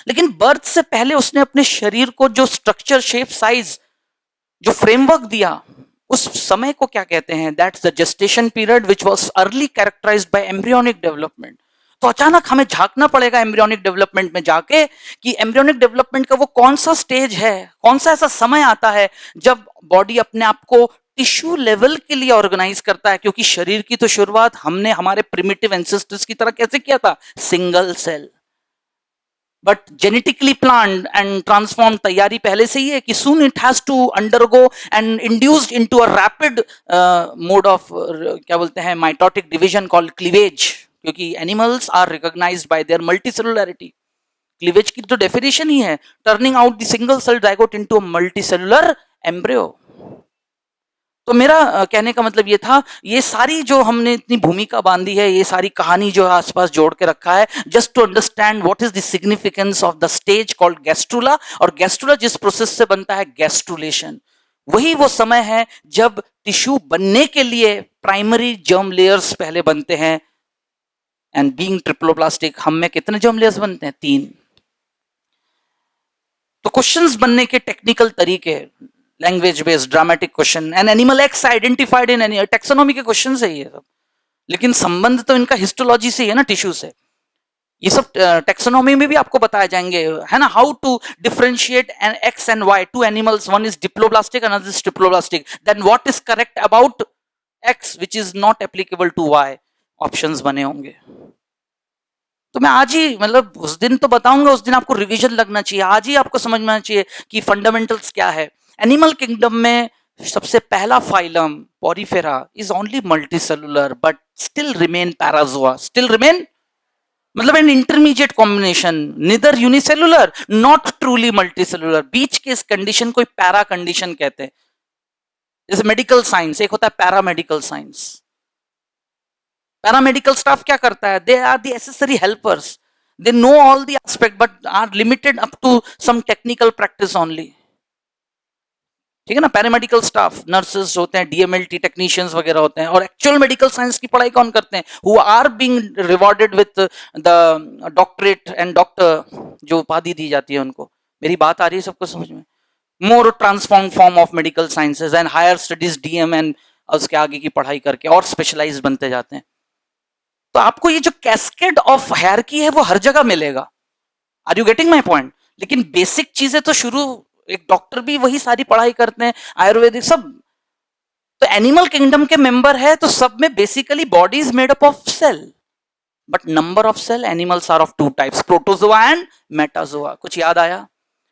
लेकिन बर्थ से पहले उसने अपने शरीर को जो स्ट्रक्चर, शेप, साइज, जो फ्रेमवर्क दिया, उस समय को क्या कहते हैं? That's the gestation period which was early characterised by embryonic development. तो अचानक हमें झांकना पड़ेगा एम्ब्रियोनिक डेवलपमेंट में जाके कि एम्ब्रियोनिक डेवलपमेंट का वो कौन सा स्टेज है, कौन सा ऐसा समय आता है जब बॉडी अपने आप को टिश्यू लेवल के लिए ऑर्गेनाइज करता है. क्योंकि शरीर की तो शुरुआत हमने हमारे प्रिमिटिव एंसेस्टर्स की तरह कैसे किया था? Single cell. But genetically planned and transform तैयारी पहले से ही है कि soon it has to undergo and induced into a rapid mode of क्या बोलते हैं, माइटोटिक डिवीजन कॉल्ड क्लीवेज. क्योंकि animals are recognized by their multicellularity. Cleavage की तो डेफिनेशन ही है turning out the single cell zygote into a multicellular embryo. तो मेरा कहने का मतलब ये था, ये सारी जो हमने इतनी भूमिका बांधी है, ये सारी कहानी जो आसपास जोड़ के रखा है, just to understand what is the significance of the stage called gastrula. और गैस्ट्रुला जिस प्रोसेस से बनता है, गैस्ट्रुलेशन, वही वो समय है जब टिश्यू बनने के लिए प्राइमरी जर्म लेयर्स पहले बनते हैं. एंड बीइंग ट्रिप्लोप्लास्टिक, हम में कितने जर्म लेयर्स बनते हैं? 3. तो क्वेश्चंस बनने के टेक्निकल तरीके, language based dramatic question, N animal x identified in any, taxonomy के क्वेश्चन है ये सब. लेकिन संबंध तो इनका हिस्टोलॉजी से ही है ना, टिश्यू से. ये सब टेक्सोनॉमी में भी आपको बताए जाएंगे, है ना. How to differentiate an X and Y, two animals, one is diploblastic, another is triploblastic. Then what is correct about X which is not applicable to Y? Options बने होंगे. तो मैं आज ही, मतलब उस दिन तो बताऊंगा, उस दिन आपको रिवीजन लगना चाहिए. आज ही आपको समझ में आना चाहिए कि फंडामेंटल्स क्या है. एनिमल किंगडम में सबसे पहला phylum Porifera is only multicellular but still remain Parazoa. Still remain मतलब an intermediate combination, neither unicellular not truly multicellular. बीच के इस कंडीशन को पैरा कंडीशन कहते हैं. जैसे मेडिकल साइंस, एक होता है पैरामेडिकल साइंस. पैरामेडिकल स्टाफ क्या करता है? They are the accessory helpers. They know all the aspect but are limited up to some technical practice only. ठीक है ना. पैरामेडिकल स्टाफ, नर्सेस होते हैं, डीएमएलटी टेक्नीशियंस वगैरह होते हैं. और एक्चुअल मेडिकल साइंस की पढ़ाई कौन करते हैं? Who are being rewarded with the doctorate and doctor, जो उपाधि दी जाती है उनको. मेरी बात आ रही है सबको समझ में? More transform form of medical sciences and higher studies, DM and उसके आगे की पढ़ाई करके और स्पेशलाइज बनते जाते हैं. तो आपको ये जो कैस्केड ऑफ हायरार्की है वो हर जगह मिलेगा. Are you getting my point? लेकिन बेसिक चीजें तो शुरू, एक डॉक्टर भी वही सारी पढ़ाई करते हैं, आयुर्वेदिक सब। तो एनिमल किंगडम के मेंबर है तो सब में basically body is made up of cell, but number of cell animals are of two types, protozoa and metazoa. कुछ याद आया?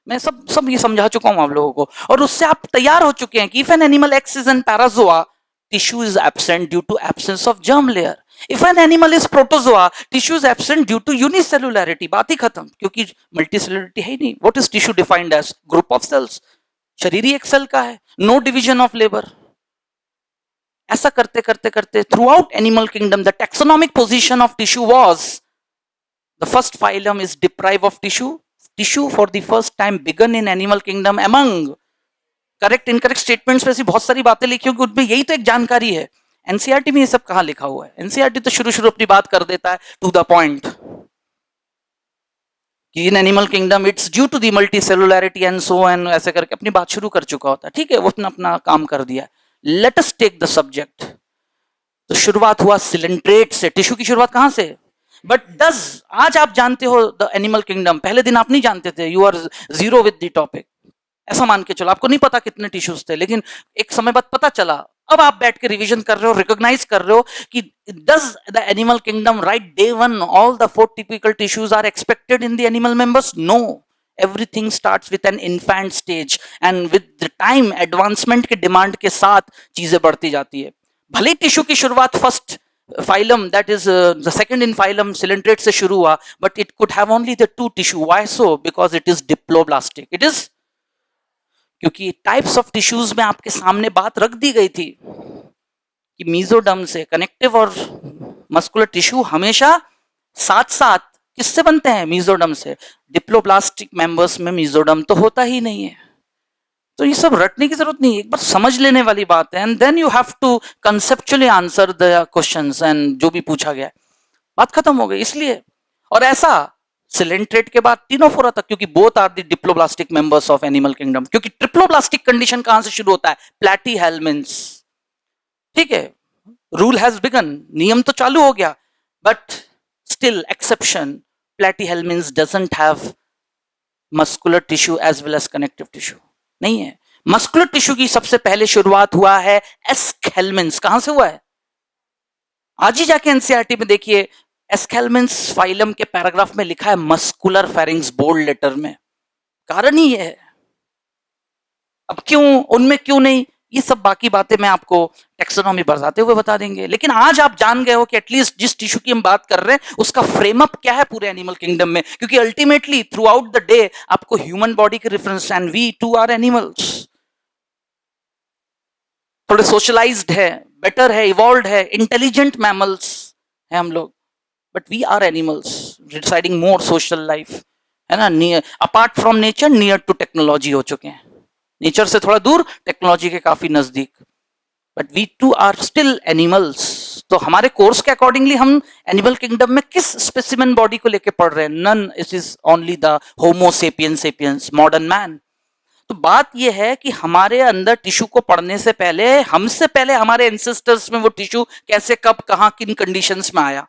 मैं सब सब ये समझा चुका हूं आप लोगों को, और उससे आप तैयार हो चुके हैं कि if an animal X is an Parazoa, tissue is absent due to absence of germ layer. If an animal is Protozoa, tissue is absent due to unicellularity. बात ही खत्म, क्योंकि मल्टीसेलुलरिटी है ही नहीं। What is tissue defined as? Group of cells. शरीर ही एक सेल का है, नो डिवीजन ऑफ लेबर। ऐसा करते करते करते throughout animal kingdom the taxonomic position of tissue was the first phylum is deprive of tissue. Tissue for the first time began in animal kingdom among correct incorrect statements पे ऐसी बहुत सारी बातें लिखी होंगी, उनमें यही तो एक जानकारी है। एनसीईआरटी में ये सब कहां लिखा हुआ है? एनसीईआरटी तो शुरू शुरू अपनी बात कर देता है टू द पॉइंट कि in animal kingdom it's due to the multi cellularity and so and, ऐसे करके अपनी बात शुरू कर चुका होता है। ठीक है, वो अपना अपना काम कर दिया। Let us take the subject. तो शुरुआत हुआ सिलेंट्रेट से। टिश्यू की शुरुआत कहां से? बट डज, आज आप जानते हो द एनिमल किंगडम, पहले दिन आप नहीं जानते थे, you are zero with the topic. ऐसा मान के चलो, आपको नहीं पता कितने टिश्यूज थे, लेकिन एक समय बाद पता चला। अब आप बैठ के रिवीजन कर रहे हो, रिकॉग्नाइज कर रहे हो कि does the animal kingdom right day one all the 4 typical tissues are expected in the animal members? No, everything starts with an infant stage and with the time advancement के डिमांड के साथ चीजें बढ़ती जाती है। भले टिश्यू की शुरुआत first phylum that is the second in phylum coelenterate से शुरू हुआ, but it could have only the 2 tissue. Why so? Because it is diploblastic. It is, क्योंकि टाइप्स ऑफ टिश्यूज में आपके सामने बात रख दी गई थी कि मीजोडर्म से कनेक्टिव और मस्कुलर टिश्यू हमेशा साथ साथ किससे बनते हैं? मीजोडर्म से। डिप्लोब्लास्टिक मेंबर्स में मीजोडर्म तो होता ही नहीं है। तो ये सब रटने की जरूरत नहीं है, एक बार समझ लेने वाली बात है, and then you have to conceptually answer the questions and जो भी पूछा गया। बात खत्म हो गई। इसलिए, और ऐसा सिलेंट्रेट के बाद टीनोफोरा तक, क्योंकि both are the diploblastic members of animal kingdom. क्योंकि ट्रिप्लोब्लास्टिक कंडीशन कहां से शुरू होता है? प्लैटीहेल्मिन्थ। ठीक है, रूल हैज बिगन, नियम तो चालू हो गया, but still exception, platyhelminth doesn't have muscular tissue as well as connective tissue, नहीं है। मस्कुलर टिश्यू की सबसे पहले शुरुआत हुआ है एस्केल्मिन्थ। कहां से हुआ है? आज ही जाके एनसीईआरटी में देखिए, एस्केल्मिन्थ फाइलम के पैराग्राफ में लिखा है मस्कुलर फेरिंग्स, बोल्ड लेटर में। कारण ही है। अब क्यों उनमें क्यों नहीं, ये सब बाकी बातें मैं आपको टेक्सोनॉमी बढ़ाते हुए बता देंगे। लेकिन आज आप जान गए हो कि एटलीस्ट जिस टिश्यू की हम बात कर रहे हैं उसका फ्रेमअप क्या है पूरे एनिमल किंगडम में, क्योंकि ultimately throughout the day आपको ह्यूमन बॉडी के reference, and we too are animals, थोड़े सोशलाइज्ड है, बेटर है, इवॉल्व है, इंटेलिजेंट मैमल्स है हम लोग, but we are animals deciding more social life, है ना। Apart from nature, near to technology हो चुके हैं। नेचर से थोड़ा दूर, टेक्नोलॉजी के काफी नजदीक, but we too are still animals. तो हमारे कोर्स के अकॉर्डिंगली हम एनिमल किंगडम में किस स्पेसिमेन बॉडी को लेके पढ़ रहे हैं? None, it is only the homo sapiens sapiens, modern man. तो बात यह है कि हमारे अंदर टिश्यू को पढ़ने से पहले, हमसे पहले हमारे एंसेस्टर्स में वो टिश्यू कैसे, कब, कहां, किन कंडीशंस में आया।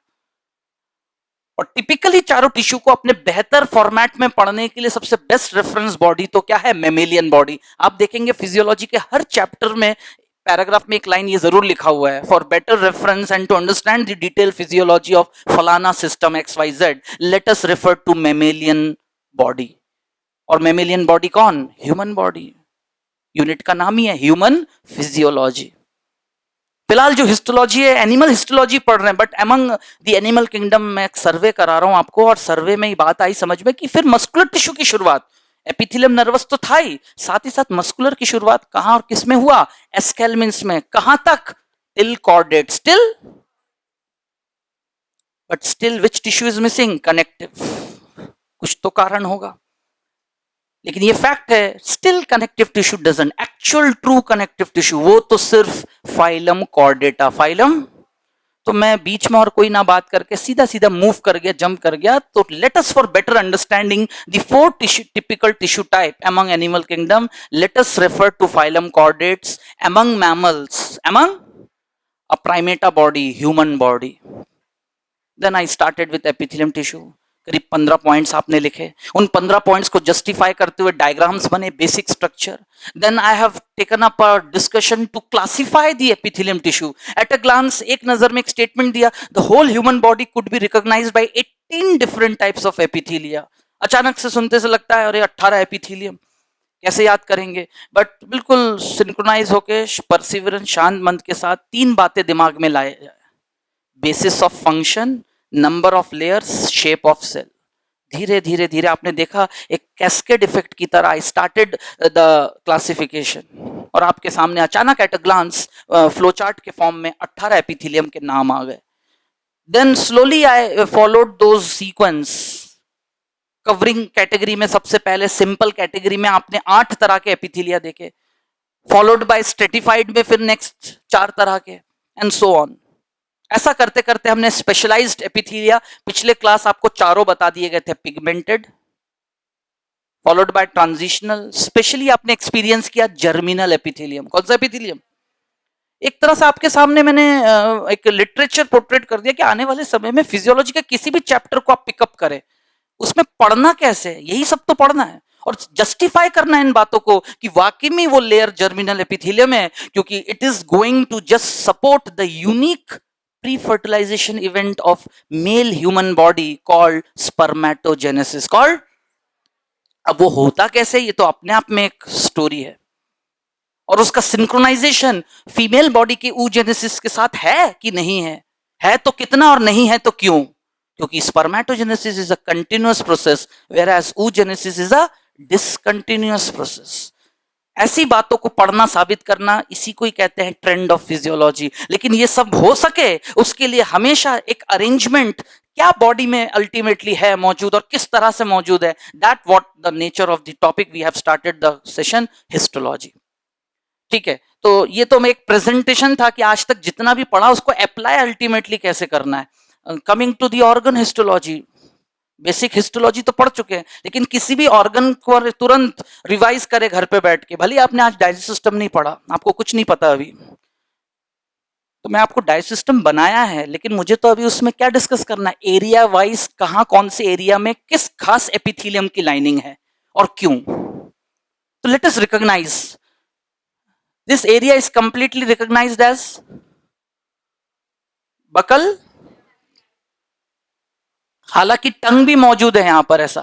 और टिपिकली चारों टिश्यू को अपने बेहतर फॉर्मेट में पढ़ने के लिए सबसे बेस्ट रेफरेंस बॉडी तो क्या है? Mammalian body. आप देखेंगे फिजियोलॉजी के हर चैप्टर में पैराग्राफ में एक लाइन ये जरूर लिखा हुआ है, for better reference and to understand the detail physiology of फलाना system XYZ, let us refer to mammalian body. और मेमेलियन बॉडी कौन? Human body. यूनिट का नाम ही है ह्यूमन फिजियोलॉजी। फिलहाल जो हिस्टोलॉजी है, एनिमल हिस्टोलॉजी पढ़ रहे हैं, but among the animal kingdom में एक सर्वे करा रहा हूं आपको, और सर्वे में ये बात आई समझ में कि फिर मस्कुलर टिश्यू की शुरुआत, एपिथेलियम नर्वस तो था ही, साथ ही साथ मस्कुलर की शुरुआत कहां और किस में हुआ? एस्केल्मिन्थ में। कहां तक? Till chordate. Still, but still which tissue is missing? Connective. कुछ तो कारण होगा, लेकिन ये फैक्ट है, still connective tissue doesn't, actual true connective tissue वो तो सिर्फ फाइलम कॉर्डेटा। फाइलम तो मैं बीच में और कोई ना बात करके सीधा सीधा मूव कर गया, जंप कर गया। तो let us for better understanding the 4 typical tissue type among animal kingdom, let us refer to phylum chordates among mammals, among a primata body, human body. Then I started with epithelium tissue. करीब 15 पॉइंट्स आपने लिखे, उन 15 पॉइंट्स को जस्टिफाई करते हुए डायग्राम्स बने, basic structure. Then I have taken up a discussion to classify the epithelium tissue. At a glance एक नजर में एक स्टेटमेंट दिया, the whole human body could be recognised by 18 different types of epithelia. अचानक से सुनते से लगता है अरे 18 एपिथेलियम कैसे याद करेंगे, बट बिल्कुल सिंक्रोनाइज होके परसिवरेंस शांत मन के साथ तीन बातें दिमाग में लाए जाए. Basis of function, number of layers, shape of cell. धीरे धीरे धीरे आपने देखा एक कैस्केड इफेक्ट की तरह आई स्टार्टेड द क्लासिफिकेशन, और आपके सामने अचानक at a glance flow chart के फॉर्म में 18 एपिथेलियम के नाम आ गए. Then slowly I followed those sequence. Covering category में सबसे पहले सिंपल कैटेगरी में आपने 8 तरह के एपिथेलिया देखे, फॉलोड बाय स्ट्रेटिफाइड में फिर नेक्स्ट 4 तरह के, एंड सो ऑन. ऐसा करते करते हमने स्पेशलाइज्ड एपिथेलिया, पिछले क्लास आपको चारों बता दिए गए थे, pigmented, followed by transitional, specially आपने एक्सपीरियंस किया जर्मिनल एपिथेलियम. कौन सा एपिथेलियम? एक तरह से आपके सामने मैंने एक लिटरेचर पोर्ट्रेट कर दिया कि आने वाले समय में फिजियोलॉजी के किसी भी चैप्टर को आप पिकअप करें, उसमें पढ़ना कैसे है, यही सब तो पढ़ना है, और जस्टिफाई करना है इन बातों को कि वाकई में वो लेयर जर्मिनल एपिथेलियम है, क्योंकि it is going to just support the unique prefertilisation event of male human body called spermatogenesis. Called, अब वो होता कैसे ये तो अपने आप में एक स्टोरी है, और उसका सिंक्रोनाइजेशन फीमेल बॉडी के oogenesis के साथ है कि नहीं है तो कितना और नहीं है तो क्यों, क्योंकि spermatogenesis is a continuous process whereas oogenesis is a discontinuous process. ऐसी बातों को पढ़ना, साबित करना, इसी को ही कहते हैं ट्रेंड ऑफ फिजियोलॉजी. लेकिन ये सब हो सके उसके लिए हमेशा एक अरेंजमेंट क्या बॉडी में अल्टीमेटली है मौजूद और किस तरह से मौजूद है, that what the nature of the topic we have started the session histology. ठीक है, तो ये तो एक प्रेजेंटेशन था कि आज तक जितना भी पढ़ा उसको अप्लाई अल्टीमेटली कैसे करना है. Coming to the organ histology, basic histology तो पढ़ चुके हैं, लेकिन किसी भी ऑर्गन को तुरंत रिवाइज करे घर पे बैठ के, भले आपने आज डाइजेस्ट सिस्टम नहीं पढ़ा, आपको कुछ नहीं पता अभी, तो मैं आपको डाइजेस्ट सिस्टम बनाया है, लेकिन मुझे तो अभी उसमें क्या डिस्कस करना है, एरिया वाइज कहाँ कौन से एरिया में किस खास एपिथेलियम की लाइनिंग है और क्यों. तो let us recognise this area is completely recognised as buccal. हालांकि टंग भी मौजूद है यहां पर ऐसा,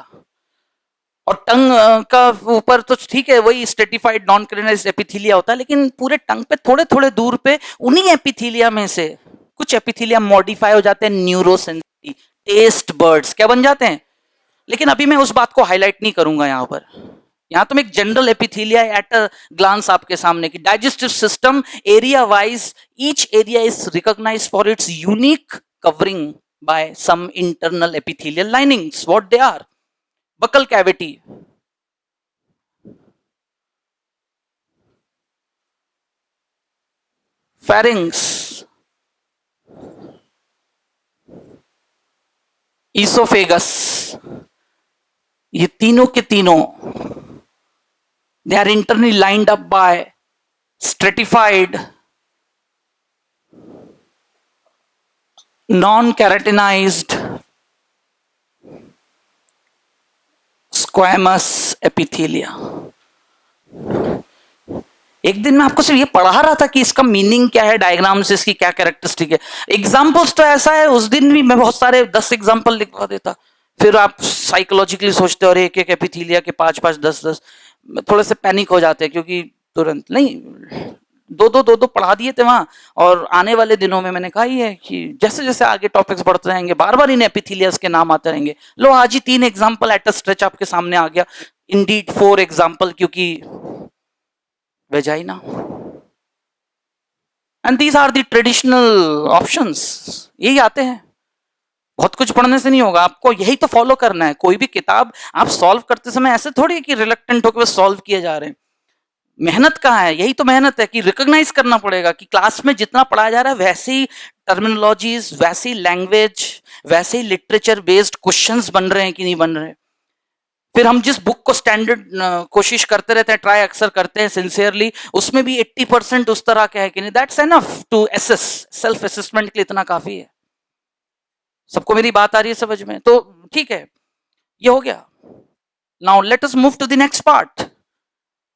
और टंग का ऊपर तो ठीक है वही स्ट्रेटिफाइड नॉन क्रेनाइज्ड एपिथेलिया होता है, लेकिन पूरे टंग पे थोड़े थोड़े दूर पे उन्हीं एपिथेलिया में से कुछ एपिथेलिया मॉडिफाई हो जाते हैं न्यूरोसेंसिटिव टेस्ट बर्ड्स, क्या बन जाते हैं. लेकिन अभी मैं उस बात को हाईलाइट नहीं करूंगा यहाँ पर. यहाँ तो मैं एक general epithelia at a glance आपके सामने की digestive system area wise, each area is recognised for its unique covering by some internal epithelial linings. What they are? Buccal cavity, pharynx, esophagus. ये तीनों के तीनों they are internally lined up by stratified non-keratinized squamous epithelia. एक दिन मैं आपको सिर्फ ये पढ़ा रहा था कि इसका मीनिंग क्या है, डायग्राम से इसकी क्या कैरेक्टरिस्टिक है. एग्जाम्पल्स तो ऐसा है, उस दिन भी मैं बहुत सारे 10 एग्जाम्पल लिखवा देता, फिर आप साइकोलॉजिकली सोचते हो और एक एक एपिथेलिया के 5-5 10-10, थोड़े से पैनिक हो जाते हैं, क्योंकि तुरंत नहीं, दो पढ़ा दिए थे वहां, और आने वाले दिनों में मैंने कहा ही है कि जैसे जैसे आगे टॉपिक्स बढ़ते रहेंगे बार बार इन एपिथेलियास के नाम आते रहेंगे. लो आज ही 3 एग्जांपल एट अ स्ट्रेच आपके सामने आ गया, इंडीड 4 एग्जांपल, क्योंकि vagina, and these are the traditional options, यही आते हैं. बहुत कुछ पढ़ने से नहीं होगा, आपको यही तो फॉलो करना है. कोई भी किताब आप सॉल्व करते समय ऐसे थोड़ी कि रिलक्टेंट होकर सॉल्व किए जा रहे हैं. मेहनत कहाँ है, यही तो मेहनत है कि रिकॉग्नाइज करना पड़ेगा कि क्लास में जितना पढ़ाया जा रहा है वैसे ही टर्मिनोलॉजीज, वैसे ही लैंग्वेज, वैसे ही लिटरेचर बेस्ड क्वेश्चंस बन रहे हैं कि नहीं बन रहे. फिर हम जिस बुक को स्टैंडर्ड कोशिश करते रहते हैं, ट्राई अक्सर करते हैं सिंसियरली, उसमें भी 80% उस तरह का है कि नहीं. That's enough to assess, self assessment के लिए इतना काफी है. सबको मेरी बात आ रही है समझ में? तो ठीक है, ये हो गया. Now let us move to the next part,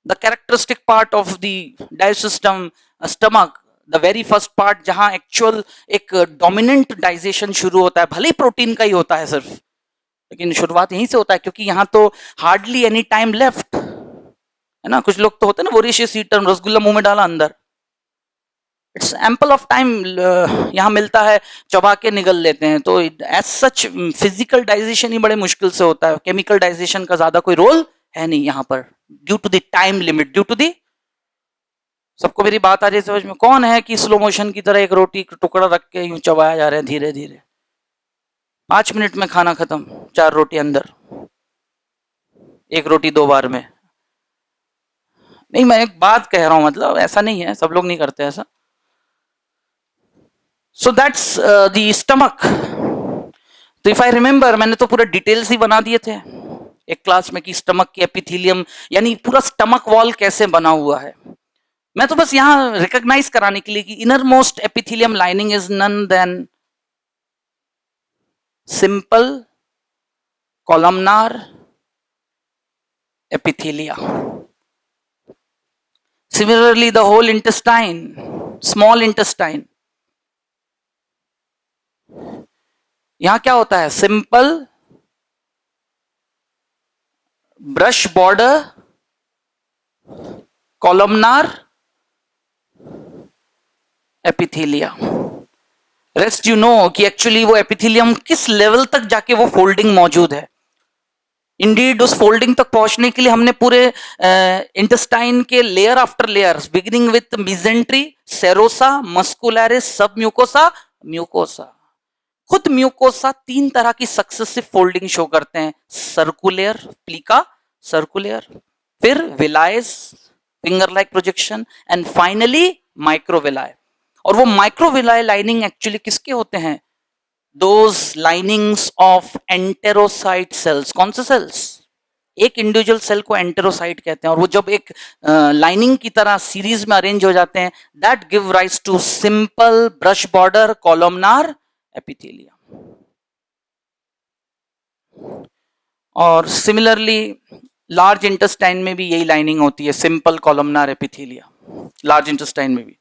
the characteristic part of the digest system, stomach. The very first part जहां एक्चुअल एक डोमिनेंट डाइजेशन शुरू होता है, भले ही प्रोटीन का ही होता है सिर्फ, लेकिन शुरुआत यहीं से होता है, क्योंकि यहाँ तो हार्डली एनी टाइम लेफ्ट है ना. कुछ लोग तो होते हैं ना वोरेशियस ईटर, रसगुल्ला मुंह में डाला अंदर, इट्स एम्पल ऑफ टाइम यहाँ मिलता है, चबा के निगल लेते हैं. तो एज सच फिजिकल डाइजेशन ही बड़े मुश्किल से होता है, केमिकल डाइजेशन का ज्यादा कोई रोल है नहीं यहाँ पर, due to the time limit, due to the. सबको मेरी बात आ रही है समझ में? कौन है कि स्लो मोशन की तरह एक रोटी का टुकड़ा रख के यूं चबाया जा रहा है धीरे धीरे, 5 मिनट में खाना खत्म, 4 रोटी अंदर, एक रोटी 2 बार में. नहीं, मैं एक बात कह रहा हूं, मतलब ऐसा नहीं है, सब लोग नहीं करते ऐसा. So that's the stomach. तो इफ आई रिमेंबर, मैंने तो पूरा डिटेल्स ही बना दिए थे एक क्लास में कि स्टमक की एपिथेलियम, यानी पूरा स्टमक वॉल कैसे बना हुआ है. मैं तो बस यहां रिकॉग्नाइज कराने के लिए कि innermost epithelium lining is none then simple columnar epithelia. Similarly, the whole intestine, small intestine, यहां क्या होता है? Simple brush border columnar epithelia. Rest you know कि एक्चुअली वो एपिथेलियम किस लेवल तक जाके वो फोल्डिंग मौजूद है. इंडीड उस फोल्डिंग तक पहुंचने के लिए हमने पूरे इंटेस्टाइन के layer after layer, beginning with mesentery, serosa, muscularis, सब म्यूकोसा, म्यूकोसा. खुद म्यूकोसा 3 तरह की सक्सेसिव फोल्डिंग शो करते हैं, सर्कुलर, प्लीका, सर्कुलर, फिर villi, finger like projection, and finally microvilli. और वो माइक्रोविलाय लाइनिंग एक्चुअली किसके होते हैं? Those linings of enterocyte cells. कौन से सेल्स? एक इंडिविजुअल सेल को एंटेरोसाइट कहते हैं, और वो जब एक लाइनिंग की तरह सीरीज में अरेंज हो जाते हैं, that give rise to simple brush border columnar epithelium. और सिमिलरली लार्ज इंटेस्टाइन में भी यही लाइनिंग होती है, simple columnar epithelia, large intestine में भी.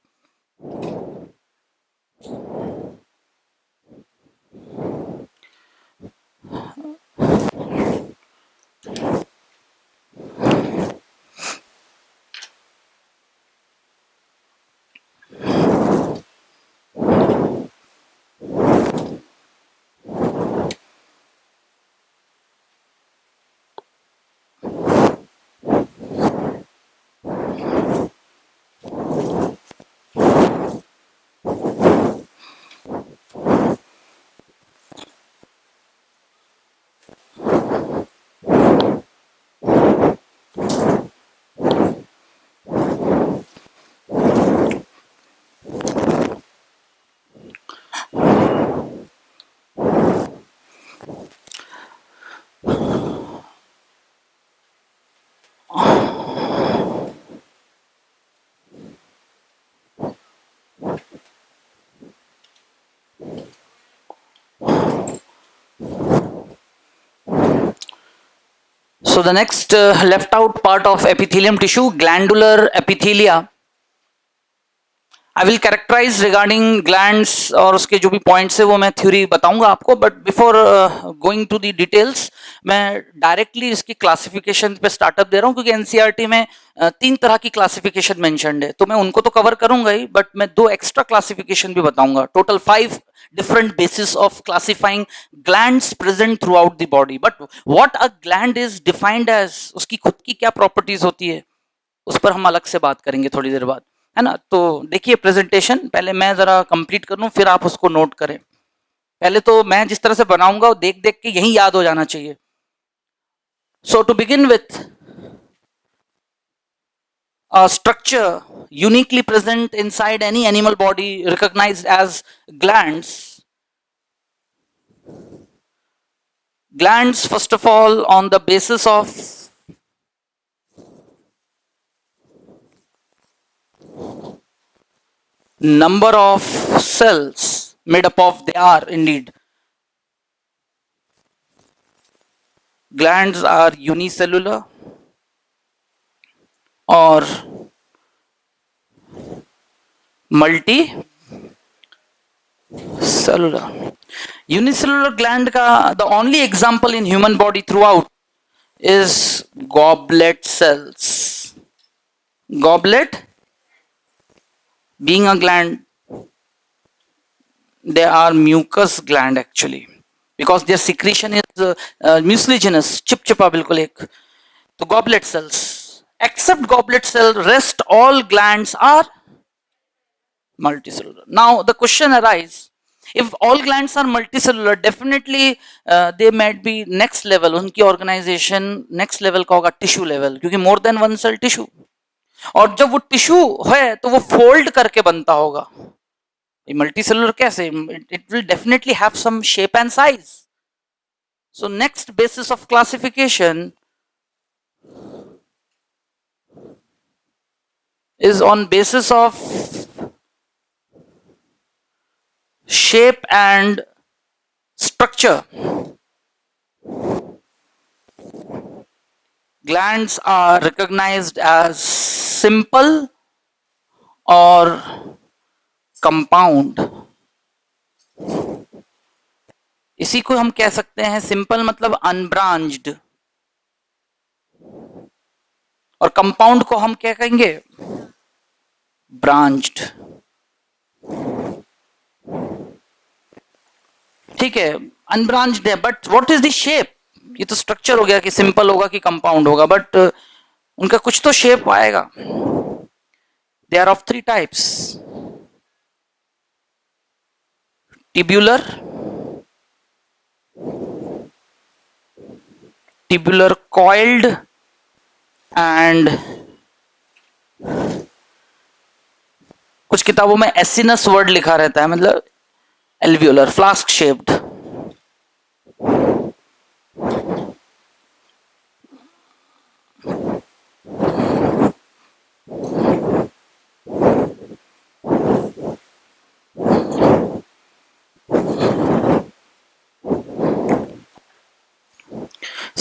So the next left out part of epithelium tissue, glandular epithelia. I will characterize regarding glands और उसके जो भी पॉइंट्स है वो मैं थ्योरी बताऊंगा आपको, but before going to the details मैं डायरेक्टली इसकी क्लासिफिकेशन पे स्टार्टअप दे रहा हूँ, क्योंकि एनसीईआरटी में 3 तरह की क्लासिफिकेशन मेंशन्ड है, तो मैं उनको तो कवर करूंगा ही, बट मैं 2 एक्स्ट्रा क्लासिफिकेशन भी बताऊंगा. Total 5 different basis of classifying glands present throughout the body. But what a gland is defined as, उसकी खुद की क्या प्रॉपर्टीज होती है, उस पर हम अलग से बात करेंगे थोड़ी देर बाद, है ना. तो देखिए प्रेजेंटेशन पहले मैं जरा कंप्लीट कर लूं, फिर आप उसको नोट करें. पहले तो मैं जिस तरह से बनाऊंगा वो देख देख के यही याद हो जाना चाहिए. So to begin with, a structure uniquely present inside any animal body recognized as glands. Glands, first of all, on the basis of number of cells made up of, they are indeed Glands are unicellular or multicellular. Unicellular gland का the only example in human body throughout is goblet cells. Goblet being a gland, they are mucus gland actually, because their secretion is mucilaginous, चिपचिपा बिल्कुल एक. तो goblet cells, except goblet cell, rest all glands are multicellular. Now the question arises, if all glands are multicellular, definitely they might be next level, उनकी organization next level का होगा tissue level, क्योंकि more than one cell tissue. और जब वो टिश्यू है तो वो फोल्ड करके बनता होगा. मल्टीसेलुलर कैसे? It will definitely have some shape and size. So next basis of classification is on basis of shape and structure. Glands are recognized as simple or compound. इसी को हम कह सकते हैं सिंपल मतलब अनब्रांच्ड, और कंपाउंड को हम क्या कहेंगे? ब्रांच्ड. ठीक है, अनब्रांच्ड है, but what is the shape? ये तो स्ट्रक्चर हो गया कि सिंपल होगा कि कंपाउंड होगा, बट उनका कुछ तो शेप आएगा. They are of 3 types: tubular, tubular coiled and कुछ किताबों में एसिनस वर्ड लिखा रहता है, मतलब alveolar, flask shaped.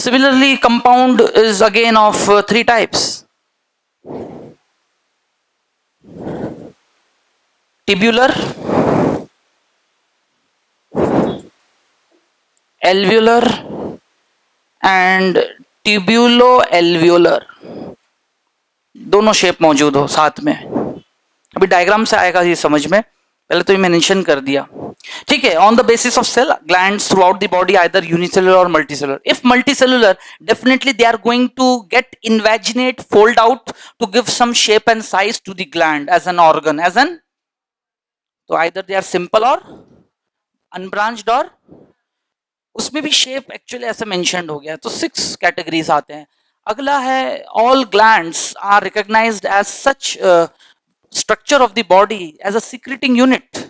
Similarly, compound is again of 3 types: tubular, alveolar and tubulo-alveolar. दोनों शेप मौजूद हो साथ में. अभी डायग्राम से आएगा ये समझ में, पहले तो ये मेंशन कर दिया. ठीक है, on the basis of cell glands throughout the body either unicellular और multicellular. If multicellular, definitely they are going to get invaginate, fold out to give some shape and size to the gland as an organ, as an. तो आइदर दे आर सिंपल और अनब्रांच्ड, और उसमें भी शेप एक्चुअली ऐसे मेंशन्ड हो गया. तो 6 कैटेगरीज आते हैं. अगला है all glands are recognised as such structure of the body as a secreting unit.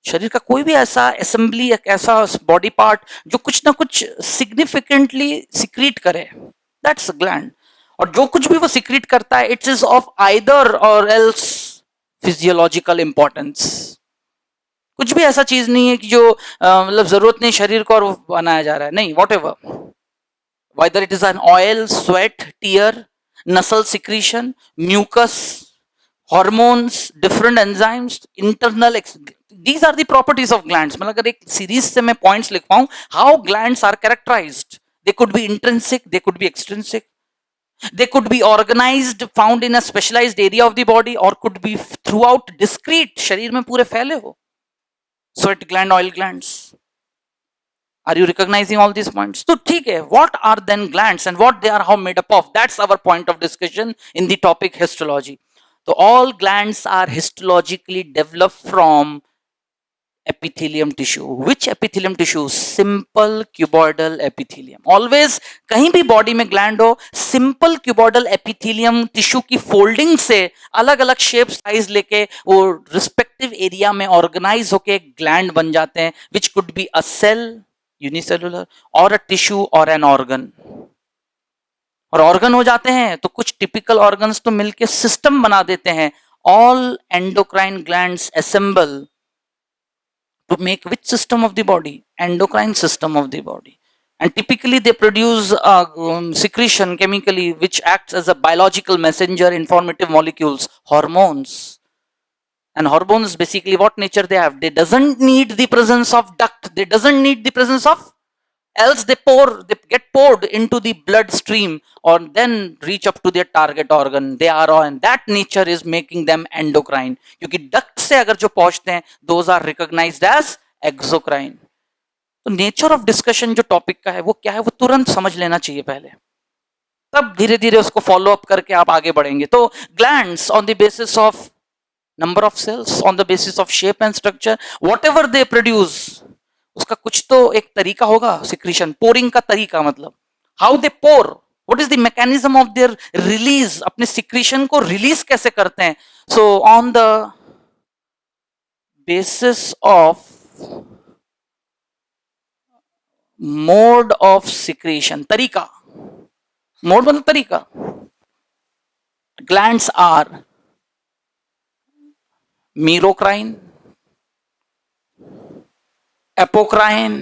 शरीर का कोई भी ऐसा असेंबली, एक ऐसा बॉडी पार्ट जो कुछ ना कुछ सिग्निफिकेंटली सिक्रीट करे, दैट्स अ ग्लैंड. और जो कुछ भी वो सिक्रीट करता है, इट इज ऑफ आइदर और एल्स फिजियोलॉजिकल इंपॉर्टेंस. कुछ भी ऐसा चीज नहीं है कि जो मतलब जरूरत नहीं शरीर को और बनाया जा रहा है, नहीं. What ever, whether it is an oil, sweat, tear, nasal secretion, mucus, hormones, different enzymes, internal these are the properties of glands. मतलब अगर एक सीरीज से मैं पॉइंट्स लिख पाऊं, how glands are characterized. They could be intrinsic, they could be extrinsic, they could be organized, found in a specialized area of the body, or could be throughout discrete, शरीर में पूरे फैले हो. Sweat gland, oil glands. Are you recognizing all these points? So ठीक है, what are then glands and what they are, how made up of? That's our point of discussion in the topic histology. So all glands are histologically developed from epithelium tissue. Which epithelium tissue? Simple cuboidal epithelium. Always कहीं भी बॉडी में ग्लैंड हो, सिंपल क्यूबॉइडल एपिथेलियम टिश्यू की फोल्डिंग से अलग अलग शेप साइज लेके वो रिस्पेक्टिव एरिया में ऑर्गेनाइज होके ग्लैंड बन जाते हैं, which could be a cell, unicellular, और अ टिश्यू और एन ऑर्गन. और ऑर्गन हो जाते हैं तो कुछ टिपिकल ऑर्गन्स तो मिलके सिस्टम बना देते हैं. All endocrine glands assemble to make which system of the body? Endocrine system of the body. and typically they produce secretion chemically which acts as a biological messenger informative molecules, hormones. And hormones basically what nature they have, they doesn't need the presence of duct, they doesn't need the presence of, else they get poured into the bloodstream or then reach up to their target organ, they are on, that nature is making them endocrine, क्योंकि duct से अगर जो पहुंचते हैं those are recognized as exocrine. तो नेचर ऑफ डिस्कशन जो टॉपिक का है वो क्या है वो तुरंत समझ लेना चाहिए पहले, तब धीरे धीरे उसको फॉलो अप करके आप आगे बढ़ेंगे. तो glands on the basis of number of cells, on the basis of shape and structure, whatever they produce, उसका कुछ तो एक तरीका होगा सिक्रीशन, पोरिंग का तरीका, मतलब how they pour, what is the mechanism of their release, अपने सिक्रीशन को रिलीज कैसे करते हैं. So on the basis of mode of secretion, तरीका, मोड मतलब तरीका, glands are merocrine, apocrine,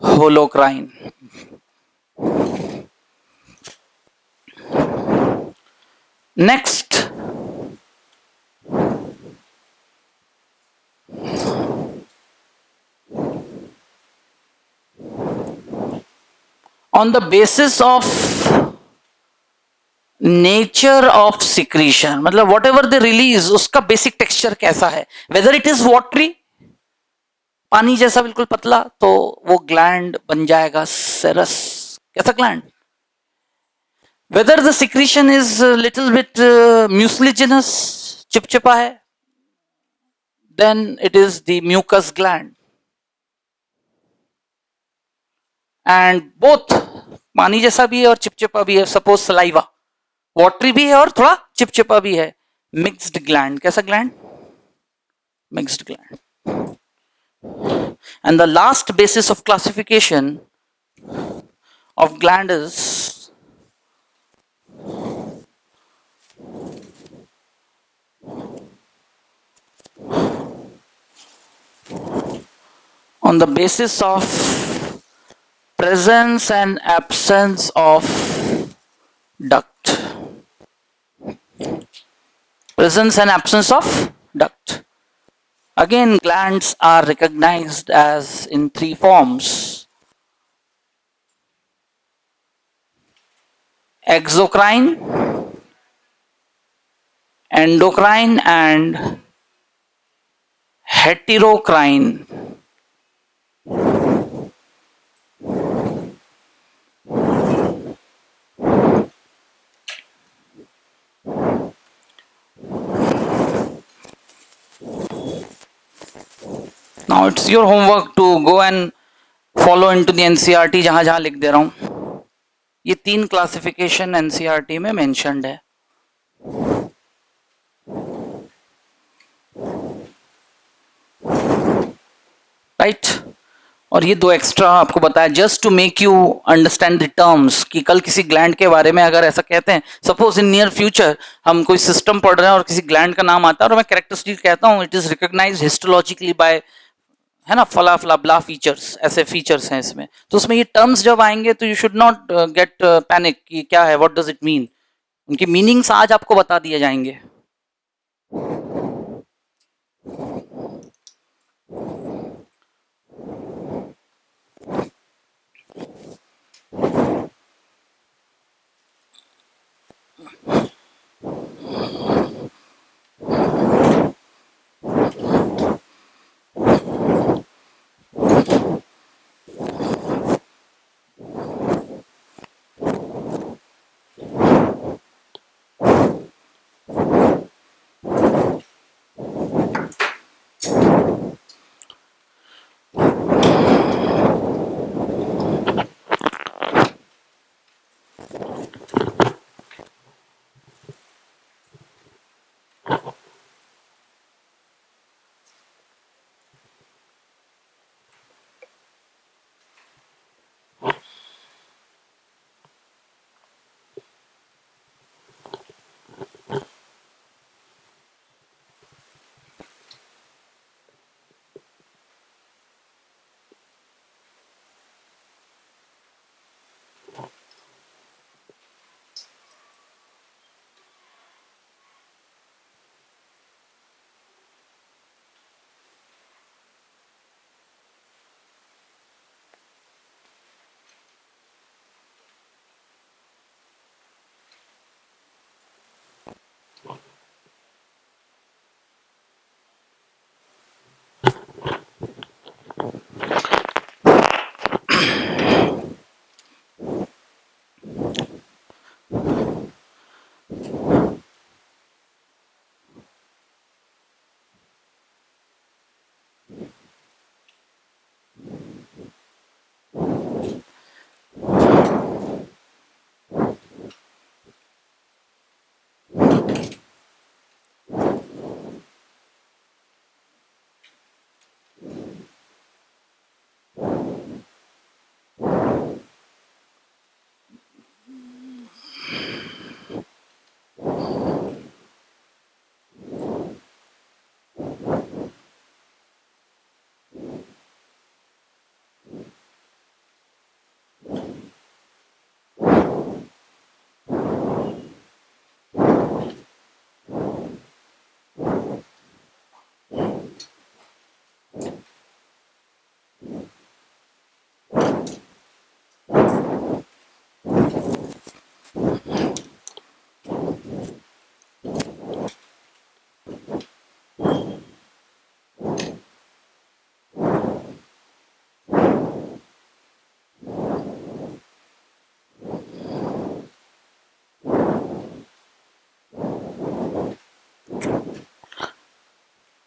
holocrine. Next, on the basis of nature of secretion, मतलब whatever they release उसका basic texture कैसा है, whether it is watery, पानी जैसा बिल्कुल पतला, तो वो ग्लैंड बन जाएगा सेरस, कैसा gland. whether the secretion is a little bit mucilaginous, चिपचिपा है, then it is the mucus gland. And both पानी जैसा भी है और चिपचिपा भी है, सपोज सलाइवा वाटरी भी है और थोड़ा चिपचिपा भी है, मिक्स्ड ग्लैंड, कैसा gland, mixed gland. And the last basis of classification of gland is on the basis of presence and absence of duct. Presence and absence of duct. Again, glands are recognized as in three forms: exocrine, endocrine, and heterocrine. Now it's your homework to go and follow into the NCERT जहां जहां लिख दे रहा हूं. ये तीन क्लासिफिकेशन NCERT में मेंशन्ड है. राइट और ये दो एक्स्ट्रा आपको बताया just to make you understand the terms, कि कल किसी ग्लैंड के बारे में अगर ऐसा कहते हैं, सपोज इन नियर फ्यूचर हम कोई सिस्टम पढ़ रहे हैं और किसी ग्लैंड का नाम आता है और मैं कैरेक्टरिस्टिक कहता हूँ it is recognised histologically by, है ना, फला फला ब्ला फीचर्स, ऐसे फीचर्स हैं इसमें, तो उसमें ये टर्म्स जब आएंगे तो you should not get panic कि क्या है, व्हाट डज इट मीन. उनकी मीनिंग्स आज आपको बता दिए जाएंगे.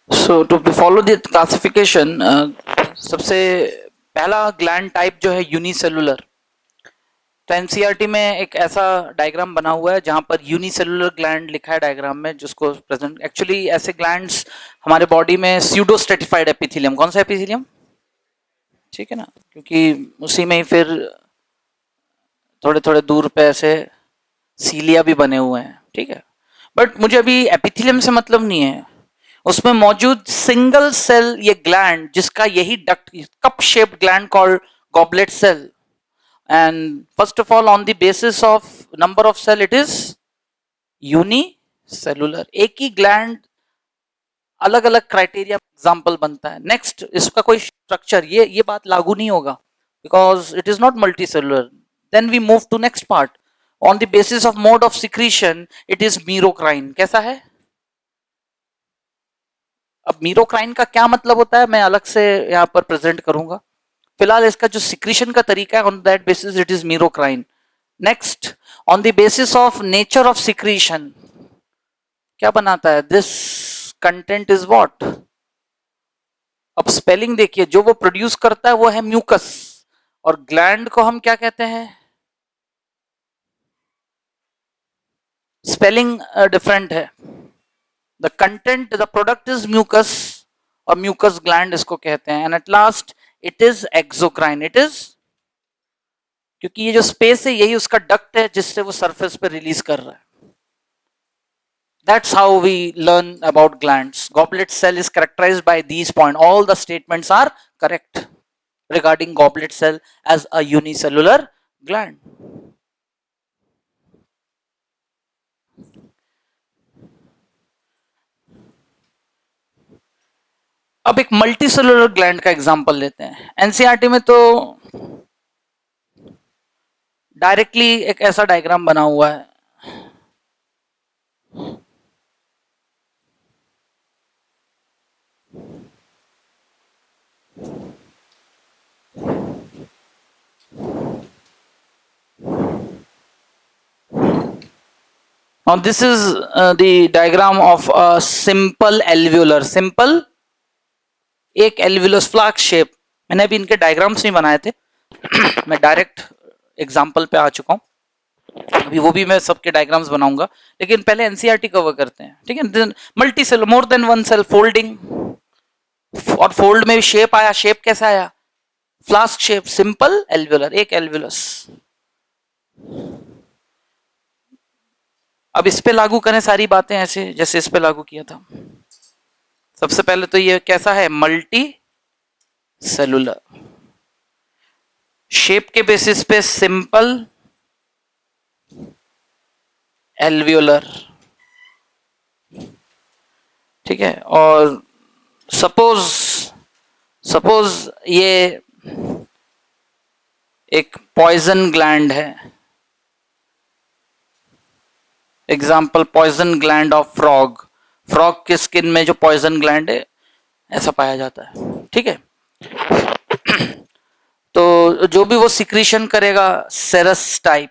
So to follow the classification, सबसे पहला ग्लैंड टाइप जो है यूनिसेलुलर। तो एनसीईआरटी में एक ऐसा डायग्राम बना हुआ है जहां पर यूनिसेलुलर ग्लैंड लिखा है डायग्राम में, जिसको प्रेजेंट एक्चुअली ऐसे ग्लैंड्स हमारे बॉडी में स्यूडो स्ट्रेटिफाइड एपिथेलियम। कौन सा एपिथेलियम? ठीक है ना, क्योंकि उसी में ही फिर थोड़े थोड़े दूर पे ऐसे सीलिया भी बने हुए हैं। ठीक है, बट मुझे अभी एपिथेलियम से मतलब नहीं है, उसमें मौजूद सिंगल सेल ये ग्लैंड जिसका यही duct cup shaped gland called goblet cell. And first of all, on the basis of number of cell, it is unicellular। एक ही ग्लैंड अलग अलग क्राइटेरिया एग्जाम्पल बनता है। नेक्स्ट, इसका कोई स्ट्रक्चर, ये बात लागू नहीं होगा because it is not multicellular. Then we move to next part. On the basis of mode of secretion, it is merocrine. कैसा है? अब मीरोक्राइन का क्या मतलब होता है मैं अलग से यहाँ पर प्रेजेंट करूंगा। फिलहाल इसका जो सिक्रीशन का तरीका है, on that basis it is मीरोक्राइन। Next, on the basis of nature of secretion क्या बनाता है? This content is what? अब स्पेलिंग देखिए, जो वो प्रोड्यूस करता है वो है म्यूकस, और ग्लैंड को हम क्या कहते हैं? स्पेलिंग डिफरेंट है। The content, the product is mucus, और म्यूकस ग्लैंड इसको कहते हैं। And at last it is exocrine. It is, क्योंकि ये जो स्पेस है यही उसका डक्ट है जिससे वो सरफेस पे रिलीज कर रहा है। That's how we learn about glands. Goblet cell is characterized by these points. All the statements are correct regarding goblet cell as a unicellular gland. अब एक मल्टीसेलुलर ग्लैंड का एग्जांपल लेते हैं। एनसीईआरटी में तो डायरेक्टली एक ऐसा डायग्राम बना हुआ है। Now this is the diagram of a simple alveolar। simple एक एल्वियोलस फ्लैग शेप। मैंने अभी इनके डायग्राम्स नहीं बनाए थे मैं डायरेक्ट एग्जांपल पे आ चुका हूं। अभी वो भी मैं सबके डायग्राम्स बनाऊंगा, लेकिन पहले एनसीईआरटी कवर करते हैं। ठीक है, multi cell, more than one cell, folding, और फोल्ड में भी शेप आया। शेप कैसा आया? फ्लास्क शेप, सिंपल एल्वियोलर, एक एल्वियोलस। अब इस पे लागू करें सारी बातें ऐसे जैसे इस पे लागू किया था। सबसे पहले तो ये कैसा है? मल्टी सेलुलर। शेप के बेसिस पे सिंपल एल्वियोलर। ठीक है, और सपोज ये एक पॉइजन ग्लैंड है। Example, poison gland of frog. Frog के स्किन में जो पॉइजन ग्लैंड है ऐसा पाया जाता है। ठीक है, और जो भी वो सिक्रीशन करेगा सेरस टाइप,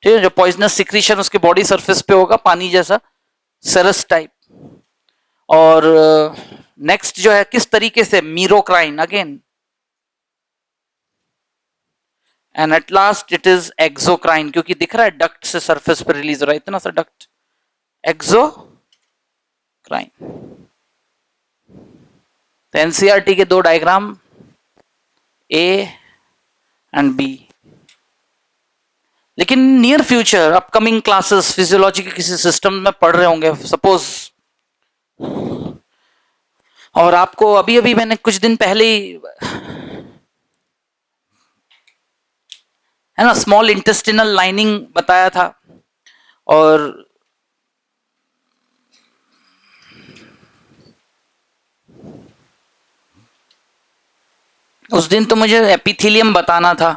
ठीक है, जो पॉइजनस सिक्रीशन उसके बॉडी सरफेस पे होगा पानी जैसा, सेरस टाइप। और नेक्स्ट जो है किस तरीके से, मीरोक्राइन again, and at last it is exocrine, क्योंकि दिख रहा है डक्ट से सरफेस पर रिलीज हो रहा है इतना सा डक्ट, एक्सोक्राइन। तो एनसीईआरटी के दो डायग्राम ए एंड बी। लेकिन near future upcoming classes physiology के किसी सिस्टम में पढ़ रहे होंगे सपोज, और आपको अभी अभी मैंने कुछ दिन पहले ही, है ना, स्मॉल इंटेस्टिनल लाइनिंग बताया था, और उस दिन तो मुझे एपिथेलियम बताना था।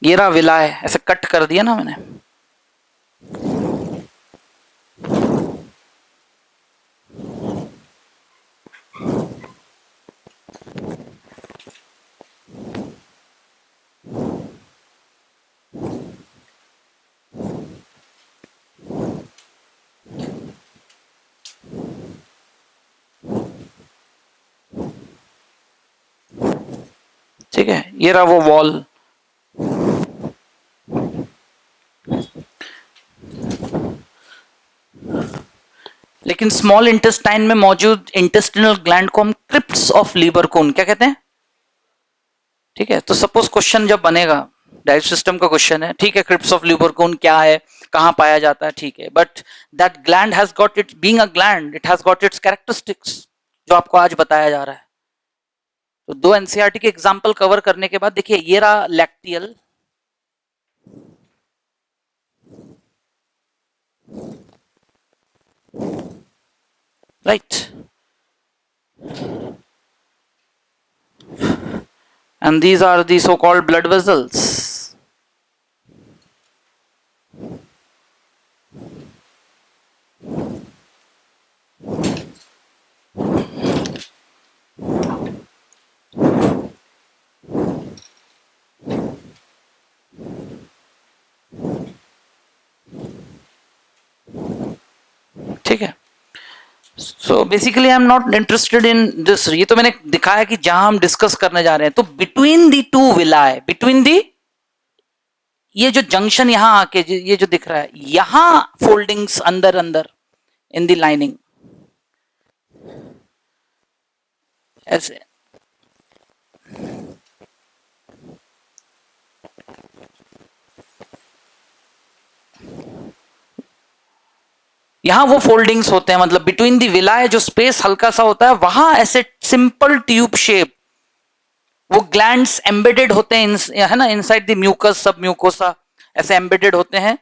ये रहा विलाय, ऐसे कट कर दिया ना मैंने। ठीक है, ये रहा वो वॉल। लेकिन स्मॉल इंटेस्टाइन में मौजूद इंटेस्टिनल ग्लैंड को हम क्रिप्ट्स ऑफ लीबरकून क्या कहते हैं? ठीक है, तो सपोज क्वेश्चन जब बनेगा, डाइजेस्ट सिस्टम का क्वेश्चन है, ठीक है, क्रिप्ट्स ऑफ ल्यूबरकून क्या है, कहां पाया जाता है, ठीक है, but that gland has got its, being a gland it has got its characteristics जो आपको आज बताया जा रहा है। तो दो एनसीईआरटी के एग्जांपल कवर करने के बाद देखिए ये रहा lacteal, right, and these are the so called blood vessels. ठीक है, so basically I am not interested in this, ये तो मैंने दिखाया कि जहां हम डिस्कस करने जा रहे हैं, तो between the two villi, between the, ये जो जंक्शन यहां आके ये जो दिख रहा है, यहां फोल्डिंग्स अंदर अंदर इन दी लाइनिंग ऐसे, यहां वो फोल्डिंग्स होते हैं, मतलब बिटवीन दी विलाय जो स्पेस हल्का सा होता है वहां ऐसे सिंपल ट्यूब शेप वो ग्लैंड्स एम्बेडेड होते हैं, है ना, इनसाइड द म्यूकस, सब म्यूकोसा ऐसे एम्बेडेड होते हैं।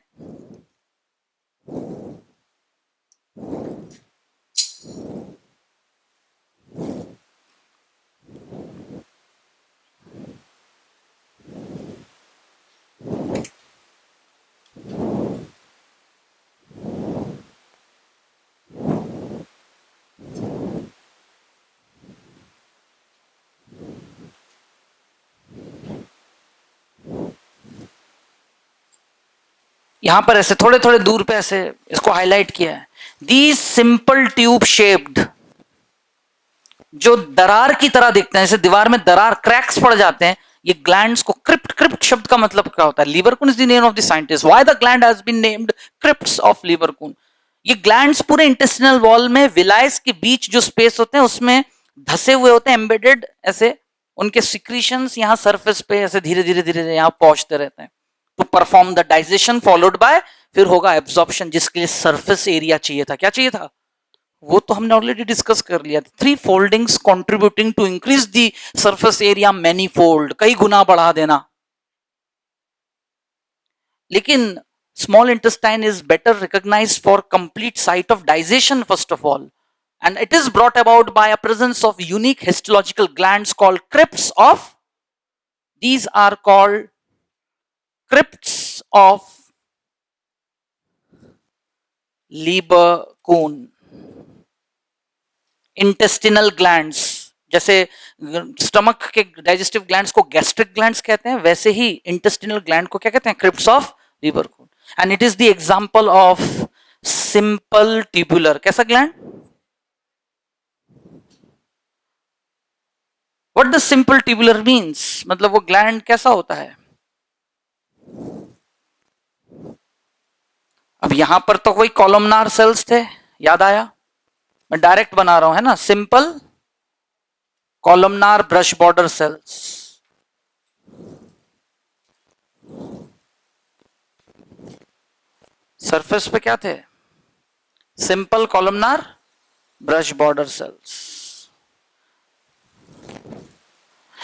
यहां पर ऐसे थोड़े थोड़े दूर पे ऐसे इसको हाईलाइट किया है, दीज सिंपल ट्यूब शेप्ड, जो दरार की तरह दिखते हैं, जैसे दीवार में दरार क्रैक्स पड़ जाते हैं, ये ग्लैंड्स को क्रिप्ट, क्रिप्ट शब्द का मतलब क्या होता है, Lieberkuhn is the name of the scientist, why the gland has been named crypts of Lieberkuhn. ये ग्लैंड्स पूरे इंटेस्टिनल वॉल में विलायस के बीच जो स्पेस होते हैं उसमें धसे हुए होते हैं, एम्बेडेड ऐसे, उनके सिक्रीशंस यहाँ सरफेस पे ऐसे धीरे धीरे धीरे यहाँ पहुंचते रहते हैं to perform the digestion, followed by फिर होगा एब्जॉर्प्शन, जिसके लिए सरफेस एरिया चाहिए था। क्या चाहिए था? वो तो हमने ऑलरेडी डिस्कस कर लिया, three foldings contributing to increase the surface area many fold, कई गुना बढ़ा देना। लेकिन small intestine is better recognized for complete site of digestion first of all, and it is brought about by a presence of unique histological glands called crypts of, these are called crypts of Lieberkühn intestinal glands, जैसे स्टमक के डाइजेस्टिव ग्लैंड्स को गैस्ट्रिक ग्लैंड्स कहते हैं, वैसे ही इंटेस्टिनल ग्लैंड को क्या कहते हैं? क्रिप्ट्स ऑफ रिवर कोड. And it is the example of simple tubular. कैसा gland? What the simple tubular means, मतलब वो ग्लैंड कैसा होता है? अब यहां पर तो कोई कॉलमनार सेल्स थे, याद आया? मैं डायरेक्ट बना रहा हूं, है ना? Simple columnar brush border cells. Surface पे क्या थे? Simple columnar brush border cells.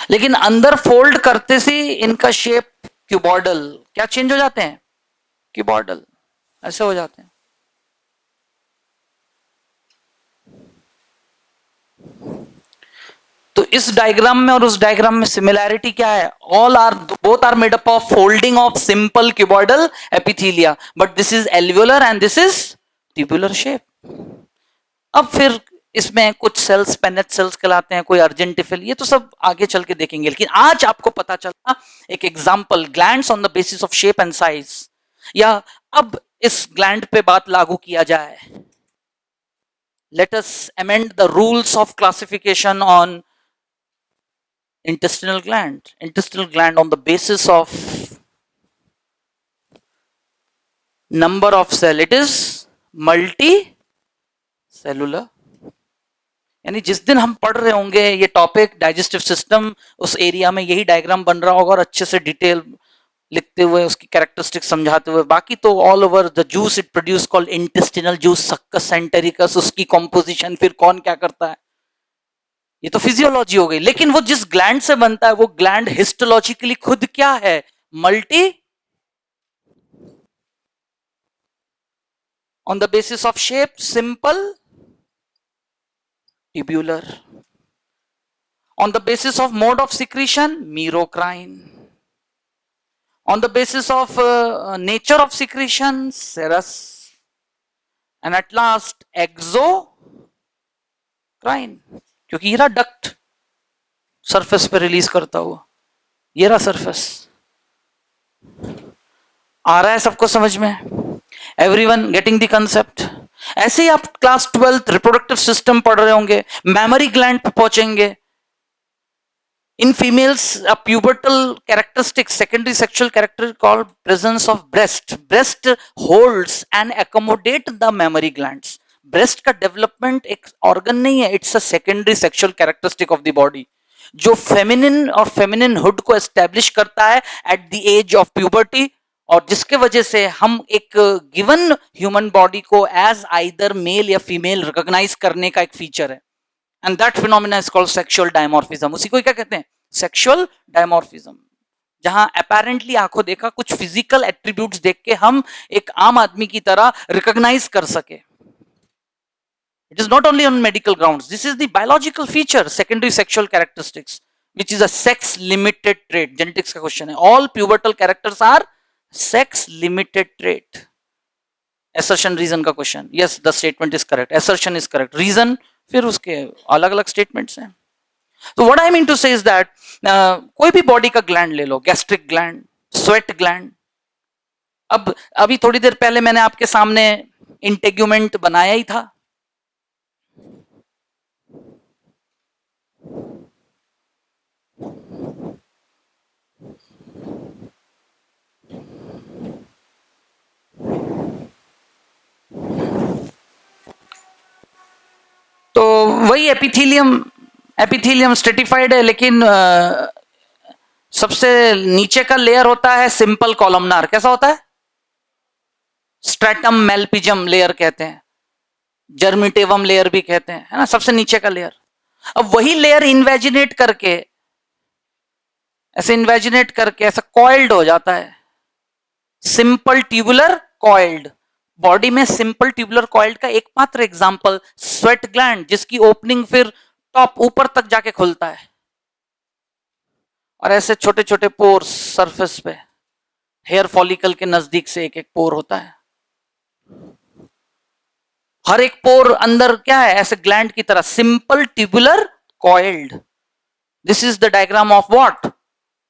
लेकिन अंदर फोल्ड करते से इनका शेप क्यूबॉइडल, क्या चेंज हो जाते हैं? क्यूबॉइडल ऐसे हो जाते हैं. तो इस डायग्राम में और उस डायग्राम में सिमिलैरिटी क्या है? All are, both are made up of folding of simple cuboidal epithelia, but this is alveolar and this is tubular shape. अब फिर इसमें कुछ सेल्स पेनेट सेल्स कहलाते हैं, कोई अर्जेंटिफिल, ये तो सब आगे चल के देखेंगे. लेकिन आज आपको पता चला एक example, glands on the basis of shape and size. या अब इस ग्लैंड पे बात लागू किया जाए. Let us amend the rules of classification on intestinal gland. Intestinal gland on the basis of number of cell, it is multicellular. यानी जिस दिन हम पढ़ रहे होंगे ये टॉपिक डाइजेस्टिव सिस्टम, उस एरिया में यही डायग्राम बन रहा होगा और अच्छे से डिटेल लिखते हुए उसकी कैरेक्टरिस्टिक्स समझाते हुए. बाकी तो all over the juice it produce called intestinal juice, succus entericus, उसकी कॉम्पोजिशन फिर कौन क्या करता है, ये तो फिजियोलॉजी हो गई. लेकिन वो जिस ग्लैंड से बनता है वो ग्लैंड हिस्टोलॉजिकली खुद क्या है? Multi, on the basis of shape simple tubular, on the basis of mode of secretion merocrine, on the basis of nature of secretion serous, and at last exocrine. क्योंकि ये रहा डक्ट सरफेस पे रिलीज करता हुआ, ये रहा सरफेस. आ रहा है सबको समझ में? Everyone getting the concept? ऐसे ही आप क्लास 12 रिप्रोडक्टिव सिस्टम पढ़ रहे होंगे, मैमरी ग्लैंड पे पहुंचेंगे. In females a pubertal characteristic secondary sexual character called presence of breast. Breast holds and accommodate the memory glands. Breast का डेवलपमेंट एक ऑर्गन नहीं है, it's a secondary sexual characteristic of the body, जो फेमिनिन और फेमिनिन हुड को एस्टेब्लिश करता है at the age of puberty, और जिसके वजह से हम एक गिवन ह्यूमन बॉडी को एज आइदर मेल या फीमेल रिकॉग्नाइज करने का एक फीचर है. And that phenomena is called sexual dimorphism. उसी को क्या कहते हैं? Sexual dimorphism. जहां अपेरेंटली आंखों देखा कुछ फिजिकल एट्रीब्यूट्स देख के हम एक आम आदमी की तरह रिकॉग्नाइज कर सके. It is not only on medical grounds. This is the biological feature, secondary sexual characteristics, which is a sex-limited trait. Genetics का question है. All pubertal characters are sex-limited trait. Assertion reason का question. Yes, the statement is correct. Assertion is correct. Reason फिर उसके अलग-अलग statements हैं. So what I mean to say is that कोई भी body का gland ले लो, gastric gland, sweat gland. अब अभी थोड़ी देर पहले मैंने आपके सामने integument बनाया ही था. तो वही एपिथेलियम स्ट्रेटिफाइड है, लेकिन सबसे नीचे का लेयर होता है सिंपल कॉलमनार. कैसा होता है? स्ट्रेटम मेल्पिजम लेयर कहते हैं, जर्मिटेवम लेयर भी कहते हैं, है ना, सबसे नीचे का लेयर. अब वही लेयर इन्वेजिनेट करके ऐसा कॉइल्ड हो जाता है, सिंपल ट्यूबुलर कॉइल्ड. बॉडी में सिंपल ट्यूबुलर कॉइल्ड का एकमात्र एग्जांपल स्वेट ग्लैंड, जिसकी ओपनिंग फिर टॉप ऊपर तक जाके खुलता है, और ऐसे छोटे छोटे पोर्स सरफेस पे, हेयर फॉलिकल के नजदीक से एक एक पोर होता है. हर एक पोर अंदर क्या है, ऐसे ग्लैंड की तरह, simple tubular coiled. This is the diagram of what,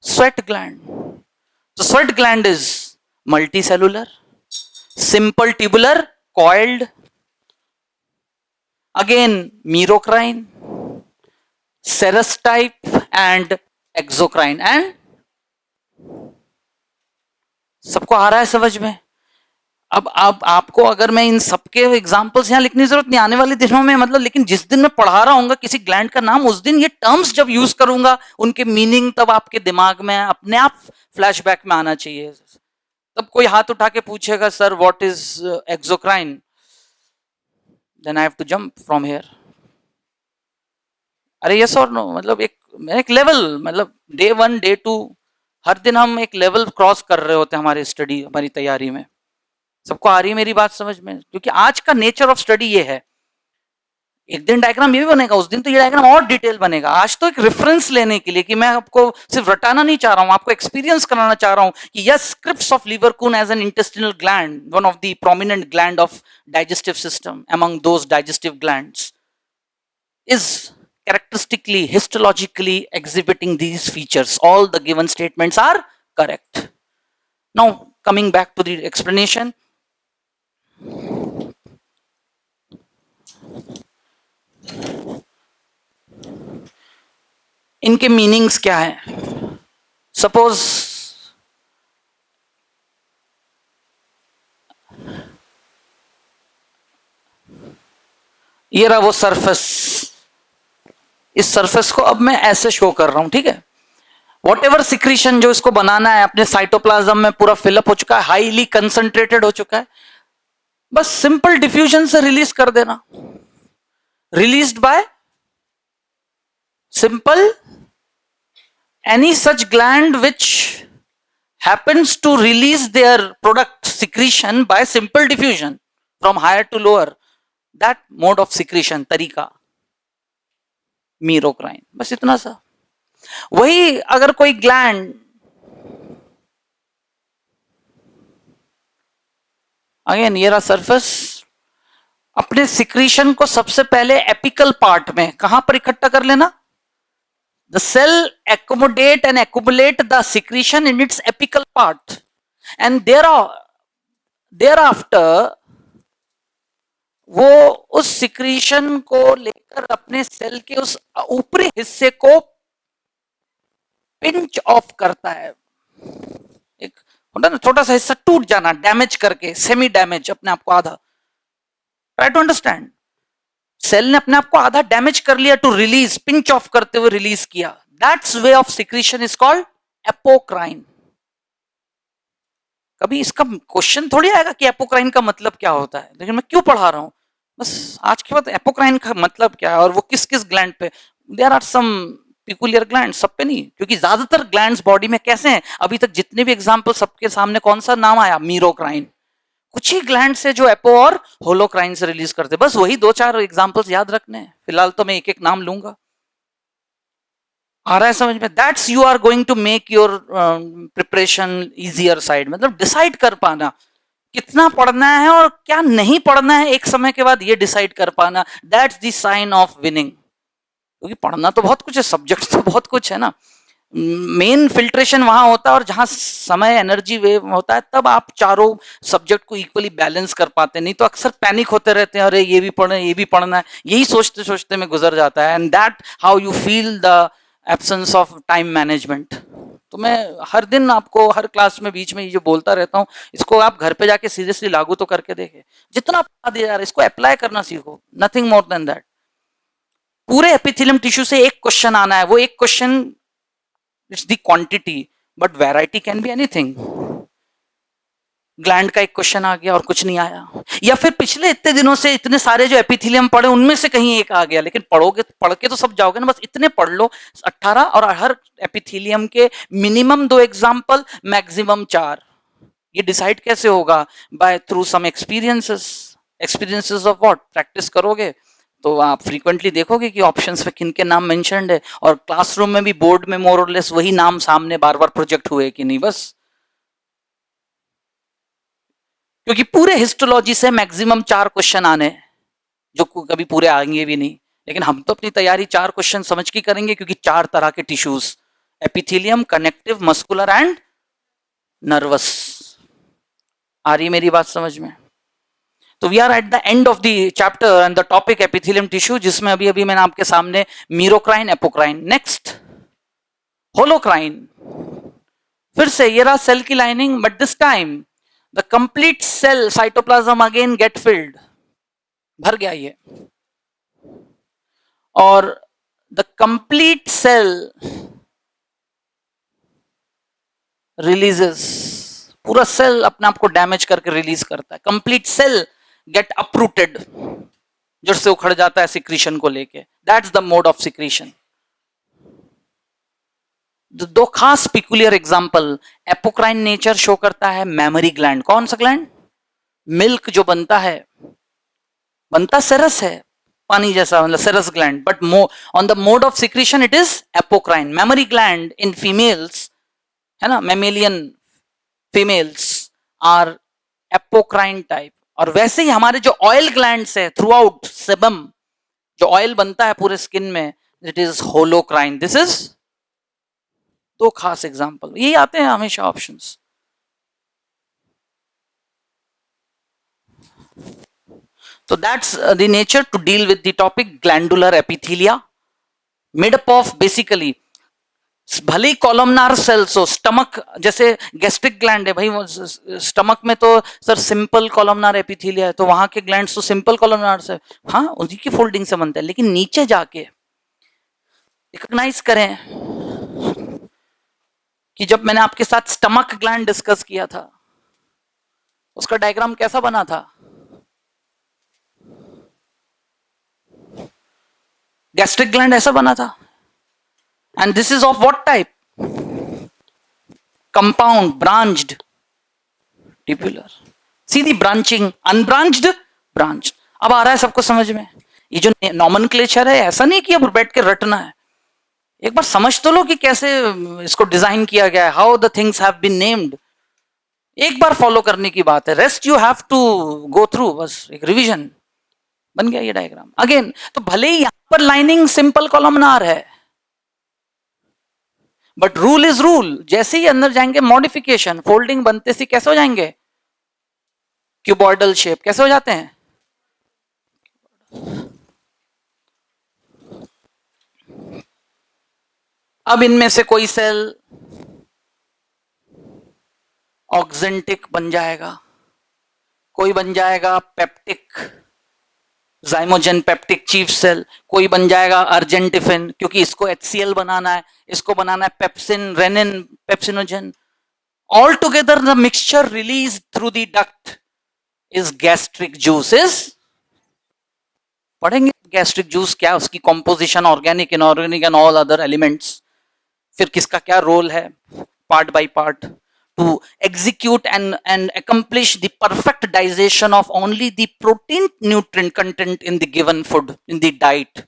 sweat gland. So sweat gland is multicellular, simple tubular, coiled, again merocrine, serous type and exocrine. And सबको आ रहा है समझ में? अब आपको अगर मैं इन सबके एग्जांपल्स यहां लिखने की जरूरत नहीं, आने वाले दिनों में मतलब, लेकिन जिस दिन मैं पढ़ा रहा हूँ किसी ग्लैंड का नाम, उस दिन ये टर्म्स जब यूज करूंगा, उनके मीनिंग तब आपके दिमाग में अपने आप फ्लैशबैक में आना चाहिए. तब कोई हाथ उठा के पूछेगा sir what is exocrine, then I have to jump from here. अरे यस और नो, मतलब एक लेवल, मतलब डे 1 डे 2 हर दिन हम एक लेवल क्रॉस कर रहे होते हैं हमारी स्टडी, हमारी तैयारी में. सबको आ रही है मेरी बात समझ में? क्योंकि आज का नेचर ऑफ स्टडी ये है, एक दिन डायग्राम ये भी बनेगा, उस दिन तो ये डायग्राम और डिटेल बनेगा. आज तो एक रेफरेंस लेने के लिए कि मैं आपको सिर्फ रटाना नहीं चाह रहा हूं, आपको एक्सपीरियंस कराना चाह रहा हूं कि yes, crypts of Lieberkuhn as an intestinal gland, one of the prominent gland of digestive system among those digestive glands, is characteristically histologically exhibiting these features. All the given statements are correct. Now coming back to the explanation, इनके मीनिंग्स क्या है? सपोज ये रहा वो सरफेस, इस सरफेस को अब मैं ऐसे शो कर रहा हूं, ठीक है? वॉट एवर सिक्रीशन जो इसको बनाना है अपने साइटोप्लाज्म में पूरा फिलअप हो चुका है, हाईली कंसंट्रेटेड हो चुका है, बस सिंपल डिफ्यूजन से रिलीज कर देना. Released by simple any such gland which happens to release their product secretion by simple diffusion from higher to lower, that mode of secretion तरीका मीरोक्राइन. बस इतना सा. वही अगर कोई ग्लैंड, अगेन ये रहा सरफेस, अपने सिक्रीशन को सबसे पहले एपिकल पार्ट में कहां पर इकट्ठा कर लेना? The cell accommodate and accumulate the secretion in its apical part, and thereafter वो उस सिक्रीशन को लेकर अपने सेल के उस ऊपरी हिस्से को पिंच ऑफ करता है. एक होता ना छोटा सा हिस्सा टूट जाना, डैमेज करके, सेमी डैमेज अपने आप को आधा. Try to understand. सेल ने अपने आप को आधा डैमेज कर लिया, टू रिलीज, पिंच ऑफ करते हुए रिलीज किया. That's way of secretion is called apocrine. कभी इसका क्वेश्चन थोड़ी आएगा कि एपोक्राइन का मतलब क्या होता है, लेकिन मैं क्यों पढ़ा रहा हूं, बस आज के बाद एपोक्राइन का मतलब क्या है और वो किस किस ग्लैंड पे. There are some peculiar gland, सब पे नहीं, क्योंकि ज्यादातर ग्लैंड्स बॉडी में कैसे हैं, अभी तक जितने भी एग्जांपल सबके सामने कौन सा नाम आया? मीरोक्राइन. कुछ ही ग्लैंड से जो एपो और होलोक्राइन से रिलीज करते, बस वही 2-4 एग्जांपल्स याद रखने हैं. फिलहाल तो मैं एक एक नाम लूंगा. आ रहा है समझ में? That's you are going to make your preparation easier side. मतलब डिसाइड कर पाना कितना पढ़ना है और क्या नहीं पढ़ना है एक समय के बाद, ये डिसाइड कर पाना. That's the sign of winning. क्योंकि पढ़ना तो बहुत कुछ है, सब्जेक्ट तो बहुत कुछ है ना. मेन फिल्ट्रेशन वहां होता है और जहां समय एनर्जी वेव होता है, तब आप चारों सब्जेक्ट को इक्वली बैलेंस कर पाते हैं. नहीं तो अक्सर पैनिक होते रहते हैं, अरे ये भी पढ़ना है, ये भी पढ़ना है, यही सोचते सोचते में गुजर जाता है. And that how you feel the absence of time management. तो मैं हर दिन आपको हर क्लास में बीच में ये जो बोलता रहता हूँ, इसको आप घर पे जाके सीरियसली लागू तो करके देखें. जितना पढ़ा दिया जा रहा है इसको अप्लाई करना सीखो, नथिंग मोर देन दैट. पूरे एपिथेलियम टिश्यू से एक क्वेश्चन आना है, वो एक question it's the quantity, but variety can be anything. Gland का एक क्वेश्चन आ गया और कुछ नहीं आया, या फिर पिछले इतने दिनों से इतने सारे जो एपिथेलियम पढ़े उनमें से कहीं एक आ गया, लेकिन पढ़ोगे पढ़ के तो सब जाओगे ना. बस इतने पढ़ लो 18, और हर एपिथेलियम के मिनिमम 2 एग्जाम्पल, मैक्सिमम 4. ये डिसाइड कैसे होगा? By through some experiences of what, practice करोगे तो आप फ्रीक्वेंटली देखोगे कि ऑप्शंस पे किन के नाम मेंशन्ड है, और क्लासरूम में भी बोर्ड में मोर और लेस वही नाम सामने बार बार प्रोजेक्ट हुए कि नहीं. बस क्योंकि पूरे हिस्टोलॉजी से मैक्सिमम 4 क्वेश्चन आने, जो कभी पूरे आएंगे भी नहीं, लेकिन हम तो अपनी तैयारी 4 क्वेश्चन समझ के करेंगे, क्योंकि 4 तरह के tissues, epithelium, connective, muscular and nervous. आ रही मेरी बात समझ में? तो we are at the end of the chapter and the topic epithelium tissue, जिसमें अभी अभी मैंने आपके सामने मीरोक्राइन, एपोक्राइन। Next holocrine. फिर से ये रहा सेल की lining, but this time the complete cell cytoplasm again get filled, भर गया ये, और द कंप्लीट सेल रिलीजेस, पूरा सेल अपने आप को डैमेज करके रिलीज करता है। कंप्लीट सेल गेट अपरूटेड, जड़ से उखड़ जाता है सिक्रीशन को लेके। That's the mode of secretion. दो खास peculiar example, apocrine nature show करता है मैमरी ग्लैंड। कौन सा ग्लैंड? मिल्क जो बनता सेरस है, पानी जैसा, मतलब serous gland, but on the mode of secretion it is apocrine. Mammary gland in females, है ना, mammalian females are apocrine type. और वैसे ही हमारे जो ऑयल ग्लैंड्स है थ्रू आउट सेबम, जो ऑयल बनता है पूरे स्किन में, it is holocrine. This is दो खास एग्जांपल, यही आते हैं हमेशा options. So that's the nature to deal with the topic glandular epithelia, made up of basically, भले कॉलमनार सेल्स हो, स्टमक जैसे गैस्ट्रिक ग्लैंड है भाई, स्टमक में तो सर सिंपल कॉलमनार एपिथेलिया है, तो वहां के ग्लैंड्स तो सिंपल कॉलमनार से, हाँ उन्हीं की फोल्डिंग से बनता है। लेकिन नीचे जाके रिकॉग्नाइज करें कि जब मैंने आपके साथ स्टमक ग्लैंड डिस्कस किया था, उसका डायग्राम कैसा बना था? गैस्ट्रिक ग्लैंड ऐसा बना था, and this is of what type? Compound, branched, tubular. Sidhi branching, unbranched, branched. अब आ रहा है सबको समझ में? ये जो नॉमेनक्लेचर है, ऐसा नहीं कि अब बैठ के रटना है, एक बार समझ तो लो कि कैसे इसको डिजाइन किया गया है, how the things have been named. एक बार फॉलो करने की बात है, rest you have to go through, बस एक रिवीजन। बन गया ये डायग्राम अगेन। तो भले ही यहां पर लाइनिंग सिंपल कॉलमनार है, बट रूल इज रूल। जैसे ही अंदर जाएंगे मॉडिफिकेशन, फोल्डिंग बनते से कैसे हो जाएंगे? क्यूबॉइडल शेप कैसे हो जाते हैं? अब इनमें से कोई सेल ऑक्जेंटिक बन जाएगा, कोई बन जाएगा peptic, zymogen peptic chief cell, कोई बन जाएगा अर्जेंटिफिन, क्योंकि इसको HCl बनाना है, इसको बनाना है pepsin, rennin, pepsinogen. All together the mixture release through the duct is gastric juice. Is पढ़ेंगे गैस्ट्रिक जूस क्या, उसकी composition, organic, inorganic and all other elements, फिर किसका क्या रोल है, part by part, to execute and accomplish the perfect digestion of only the protein nutrient content in the given food, in the diet.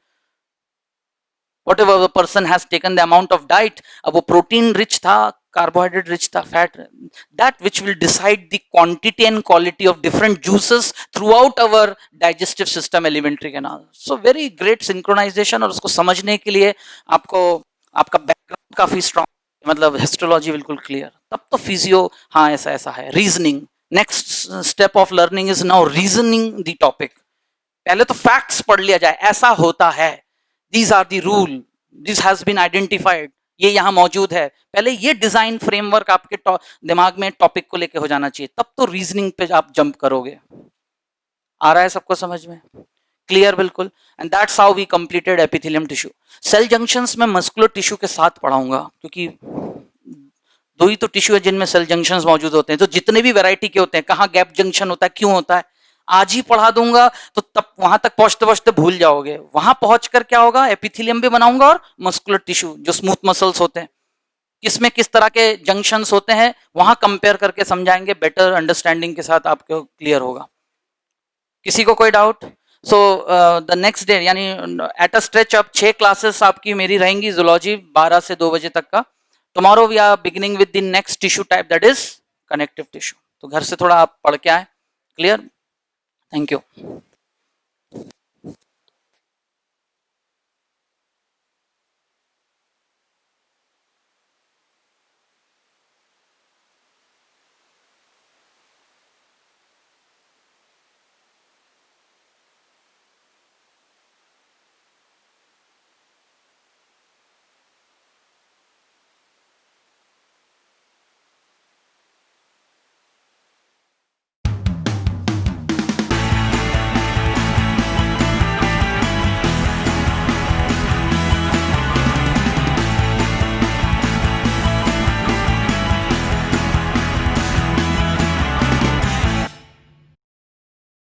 Whatever the person has taken the amount of diet, अब वो protein rich था, carbohydrate rich था, fat, that which will decide the quantity and quality of different juices throughout our digestive system, alimentary canal. So very great synchronization, और उसको समझने के लिए आपको आपका बैकग्राउंड काफी स्ट्रॉन्ग, मतलब हिस्टोलॉजी बिल्कुल क्लियर, तब तो फिजियो हाँ ऐसा ऐसा है। Reasoning, next step of learning is now reasoning the topic. पहले तो फैक्ट्स पढ़ लिया जाए, ऐसा होता है, these are the rule, this has been identified, ये यहाँ मौजूद है। पहले ये डिजाइन फ्रेमवर्क आपके दिमाग में टॉपिक को लेके हो जाना चाहिए, तब तो रीजनिंग पे आप जंप करोगे। आ रहा है सबको समझ में? क्लियर बिल्कुल। And that's how we completed epithelium tissue. Cell junctions में मस्कुलर टिश्यू के साथ पढ़ाऊंगा, क्योंकि दो ही तो टिश्यू है जिनमें सेल जंक्शंस मौजूद होते हैं। तो जितने भी वैरायटी के होते हैं, कहाँ गैप जंक्शन होता है, क्यों होता है, आज ही पढ़ा दूंगा, तो तब वहां तक पहुंचते पहुंचते भूल जाओगे। वहां पहुंचकर क्या होगा, एपिथेलियम भी बनाऊंगा और मस्कुलर टिश्यू जो स्मूथ मसल्स होते हैं, किसमें किस तरह के जंक्शंस होते हैं, वहां कंपेयर करके समझाएंगे, बेटर अंडरस्टैंडिंग के साथ आपको क्लियर होगा। किसी को कोई doubt? So the next day, यानी एट अ स्ट्रेच अब 6 क्लासेस आपकी मेरी रहेंगी जूलॉजी 12 से 2 बजे तक का। Tomorrow we are beginning with the next tissue type, that is connective tissue. तो घर से थोड़ा आप पढ़ के आए। क्लियर? Thank you.